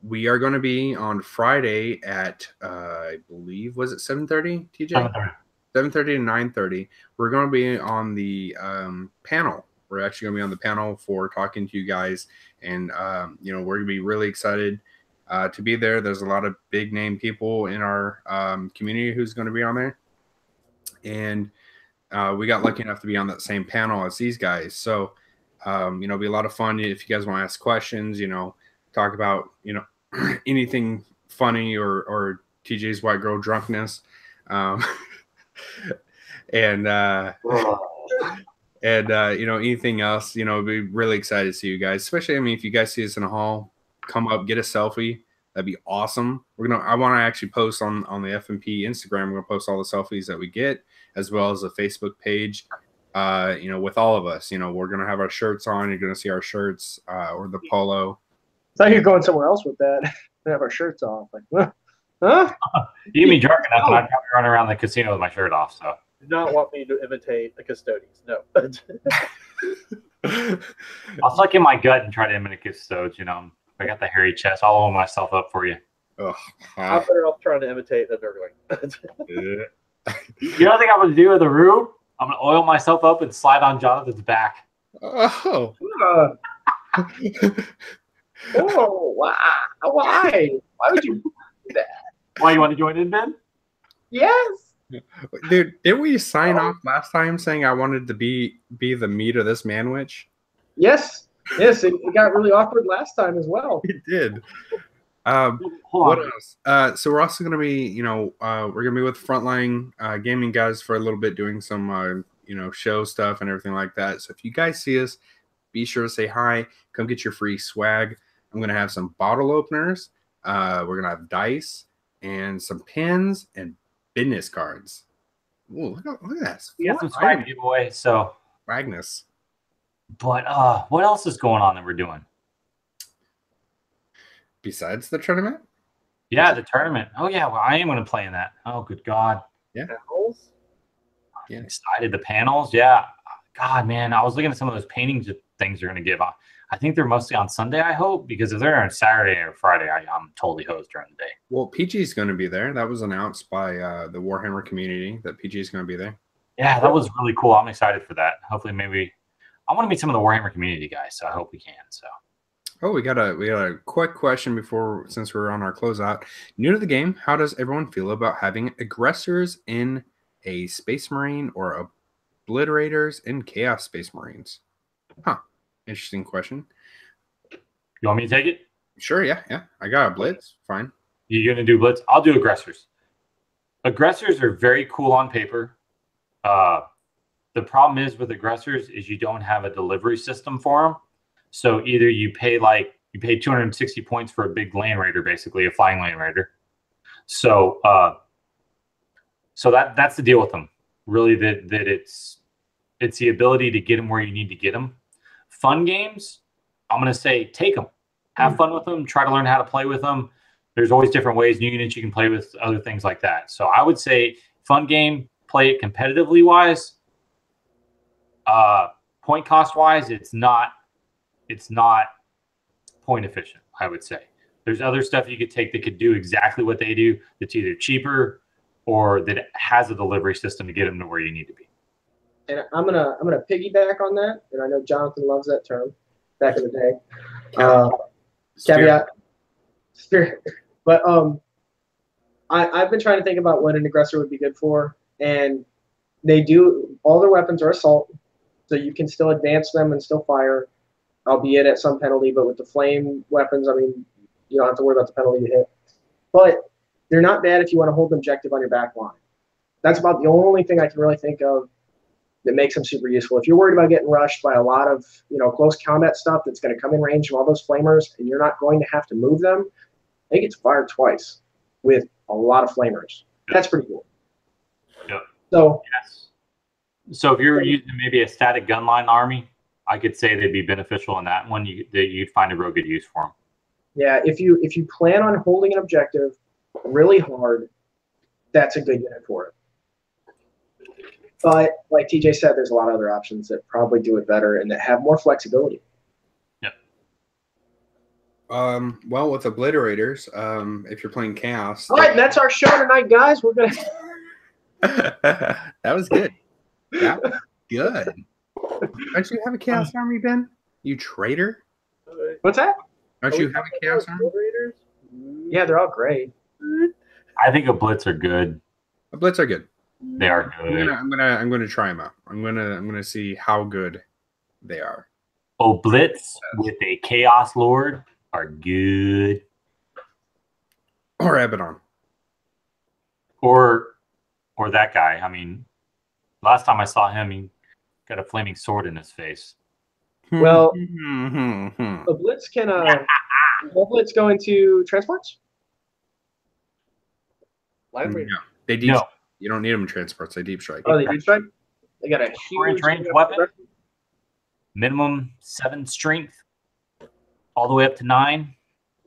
S2: We are going to be on Friday at I believe, was it 7:30, TJ? 7:30 to 9:30. We're going to be on the panel. We're actually going to be on the panel for talking to you guys, and we're going to be really excited to be there. There's a lot of big name people in our community who's going to be on there, and we got lucky enough to be on that same panel as these guys. So it'll be a lot of fun if you guys want to ask questions. Talk about anything funny or TJ's white girl drunkenness. And anything else, be really excited to see you guys, especially, if you guys see us in a hall, come up, get a selfie. That'd be awesome. I want to actually post on the FNP Instagram. We're going to post all the selfies that we get, as well as a Facebook page, with all of us. We're going to have our shirts on. You're going to see our shirts or the polo.
S1: I thought you were going somewhere else with that. We have our shirts off. Like, huh?
S3: You can be drunk enough, and I'd probably run around the casino with my shirt off. So,
S4: Do not want me to imitate the Custodes. No.
S3: I'll suck in my gut and try to imitate Custodes. I got the hairy chest. I'll oil myself up for you.
S2: Oh,
S4: I'm better off trying to imitate a Nurgling.
S3: You don't think I'm going to do with the room? I'm going to oil myself up and slide on Jonathan's back.
S2: Oh.
S1: Oh, wow. Why? Why would you do that?
S3: Why, you want to join in, Ben?
S1: Yes.
S2: Dude, didn't we sign off last time saying I wanted to be the meat of this manwich?
S1: Yes. Yes, it got really awkward last time as well.
S2: It did.
S3: Hold
S2: what
S3: on.
S2: else? So we're also going to be, we're going to be with Frontline Gaming guys for a little bit, doing some, show stuff and everything like that. So if you guys see us, be sure to say hi. Come get your free swag. I'm going to have some bottle openers. We're going to have dice and some pins and business cards. Ooh, look at that.
S3: We got some swag to give away. So,
S2: Magnus.
S3: But what else is going on that we're doing?
S2: Besides the tournament?
S3: Yeah, the tournament. Oh, yeah. Well, I am going to play in that. Oh, good God.
S2: Yeah.
S4: Panels?
S2: Yeah.
S3: I'm excited. The panels. Yeah. God, man. I was looking at some of those paintings things they're going to give. I think they're mostly on Sunday, I hope, because if they're on Saturday or Friday, I'm totally hosed during the day.
S2: Well, PG's going to be there. That was announced by the Warhammer community that PG's going to be there.
S3: Yeah, that was really cool. I'm excited for that. Hopefully, maybe I want to meet some of the Warhammer community guys, so I hope we can. So.
S2: Oh, we got a quick question since we're on our closeout. New to the game, how does everyone feel about having aggressors in a Space Marine or obliterators in Chaos Space Marines? Huh. Interesting question.
S3: You want me to take it?
S2: Sure, yeah. I got a blitz. Fine.
S3: You're going to do blitz? I'll do aggressors. Aggressors are very cool on paper. The problem is with aggressors is you don't have a delivery system for them. So either you pay 260 points for a big land raider, basically a flying land raider. So that's the deal with them. Really, that it's the ability to get them where you need to get them. Fun games, I'm going to say take them. Have fun with them. Try to learn how to play with them. There's always different ways, new units you can play with, other things like that. So I would say fun game, play it competitively wise. Point cost wise, it's not point efficient, I would say. There's other stuff you could take that could do exactly what they do that's either cheaper or that has a delivery system to get them to where you need to be.
S1: And I'm gonna piggyback on that, and I know Jonathan loves that term back in the day. Caveat, spirit. But I've been trying to think about what an aggressor would be good for, and they do all their weapons are assault, so you can still advance them and still fire, albeit at some penalty. But with the flame weapons, I mean, you don't have to worry about the penalty to hit. But they're not bad if you want to hold the objective on your back line. That's about the only thing I can really think of that makes them super useful. If you're worried about getting rushed by a lot of close combat stuff that's going to come in range of all those flamers, and you're not going to have to move them, they get fired twice with a lot of flamers. That's pretty cool.
S3: Yeah.
S1: So
S3: yes. So if you're using maybe a static gunline army, I could say they'd be beneficial in that one. You'd find a real good use for them.
S1: Yeah, if you plan on holding an objective really hard, that's a good unit for it. But like TJ said, there's a lot of other options that probably do it better and that have more flexibility.
S3: Yep.
S2: Well, with Obliterators, if you're playing Chaos.
S1: All right, and that's our show tonight, guys. We're gonna.
S2: That was good. That was good. Don't you have a Chaos Army, Ben? You traitor.
S1: What's that?
S2: Don't you have a Chaos Army?
S1: Yeah, they're all great.
S3: I think a Blitz are good.
S2: A Blitz are good.
S3: They are good.
S2: I'm gonna try them out. I'm gonna see how good they are.
S3: Oh, Blitz with a Chaos Lord are good.
S2: Or Abaddon.
S3: Or that guy. I mean, last time I saw him, he got a flaming sword in his face.
S1: Well, the Blitz can. Will Blitz go into transports?
S4: Line range.
S2: No, they deep. No. You don't need them in transports. They deep strike.
S1: Oh, they deep strike. They got a huge
S3: range weapon. Minimum 7 strength, all the way up to 9.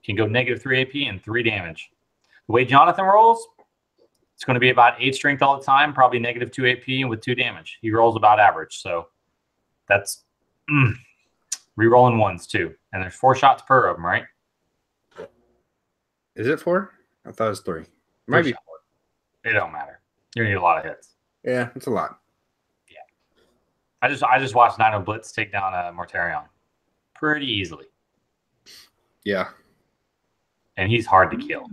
S3: Can go -3 AP and 3 damage. The way Jonathan rolls, it's going to be about 8 strength all the time, probably -2 AP and with 2 damage. He rolls about average, so that's re-rolling ones too. And there's 4 shots per of them, right?
S2: Is it 4? I thought it was 3. It might be 4.
S3: It don't matter. You're gonna need a lot of hits.
S2: Yeah, it's a lot.
S3: Yeah. I just watched Nino Blitz take down a Mortarion pretty easily.
S2: Yeah.
S3: And he's hard to kill.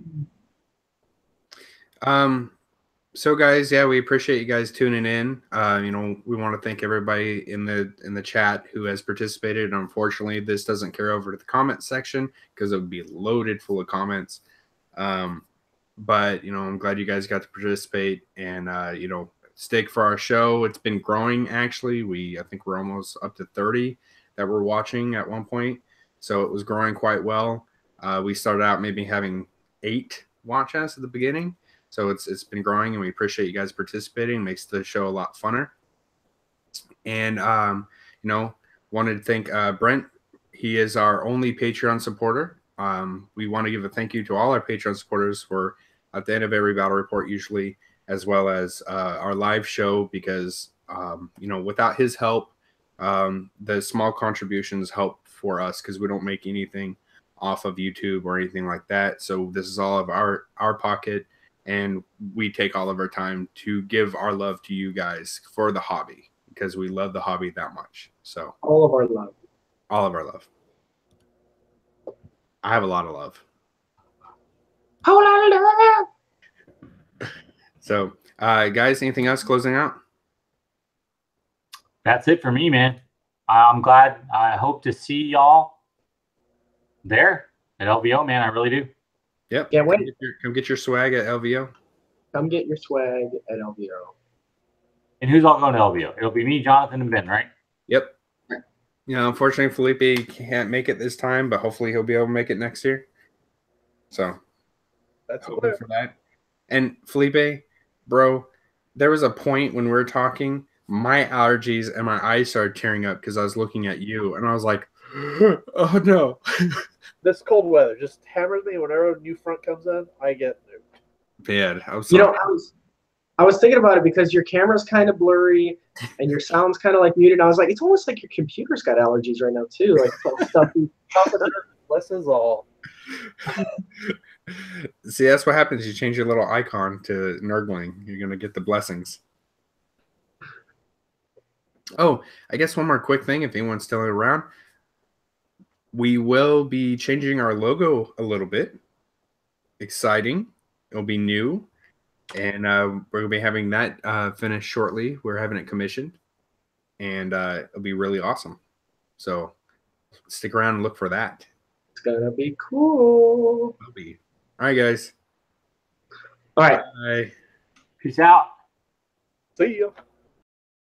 S2: So guys, yeah, we appreciate you guys tuning in. We want to thank everybody in the chat who has participated. Unfortunately, this doesn't carry over to the comment section because it would be loaded full of comments. But I'm glad you guys got to participate and stick for our show. It's been growing actually. I think we're almost up to 30 that we're watching at one point. So it was growing quite well. We started out maybe having 8 watch us at the beginning. So it's been growing, and we appreciate you guys participating. It makes the show a lot funner. And wanted to thank Brent. He is our only Patreon supporter. We want to give a thank you to all our Patreon supporters for at the end of every battle report usually, as well as our live show, because without his help, the small contributions help for us because we don't make anything off of YouTube or anything like that. So this is all of our pocket, and we take all of our time to give our love to you guys for the hobby because we love the hobby that much. So
S1: all of our love.
S2: All of our love. I have a lot of love.
S1: Whole lot of love.
S2: So, guys, anything else closing out?
S3: That's it for me, man. I'm glad. I hope to see y'all there at LVO, man. I really do.
S2: Yep.
S1: Can't wait.
S2: Come get your swag at LVO.
S1: Come get your swag at LVO.
S3: And who's all going to LVO? It'll be me, Jonathan, and Ben, right?
S2: Yep. Unfortunately, Felipe can't make it this time, but hopefully he'll be able to make it next year. So
S4: that's
S2: hoping for that. And Felipe, bro, there was a point when we were talking, my allergies and my eyes started tearing up because I was looking at you, and I was like, Oh no.
S4: This cold weather just hammers me whenever a new front comes in. I get nuked.
S2: Bad. I'm
S1: You
S2: sorry.
S1: know, I was thinking about it because your camera's kind of blurry and your sound's kind of like muted. And I was like, it's almost like your computer's got allergies right now too. Like it's all stuffy.
S4: This is all.
S2: See, that's what happens. You change your little icon to Nurgling. You're gonna get the blessings. Oh, I guess one more quick thing, if anyone's still around. We will be changing our logo a little bit. Exciting. It'll be new. And we're going to be having that finished shortly. We're having it commissioned. And it'll be really awesome. So stick around and look for that.
S1: It's going to be cool.
S2: It'll be. All right, guys.
S1: All right.
S2: Bye.
S3: Peace out.
S4: See ya.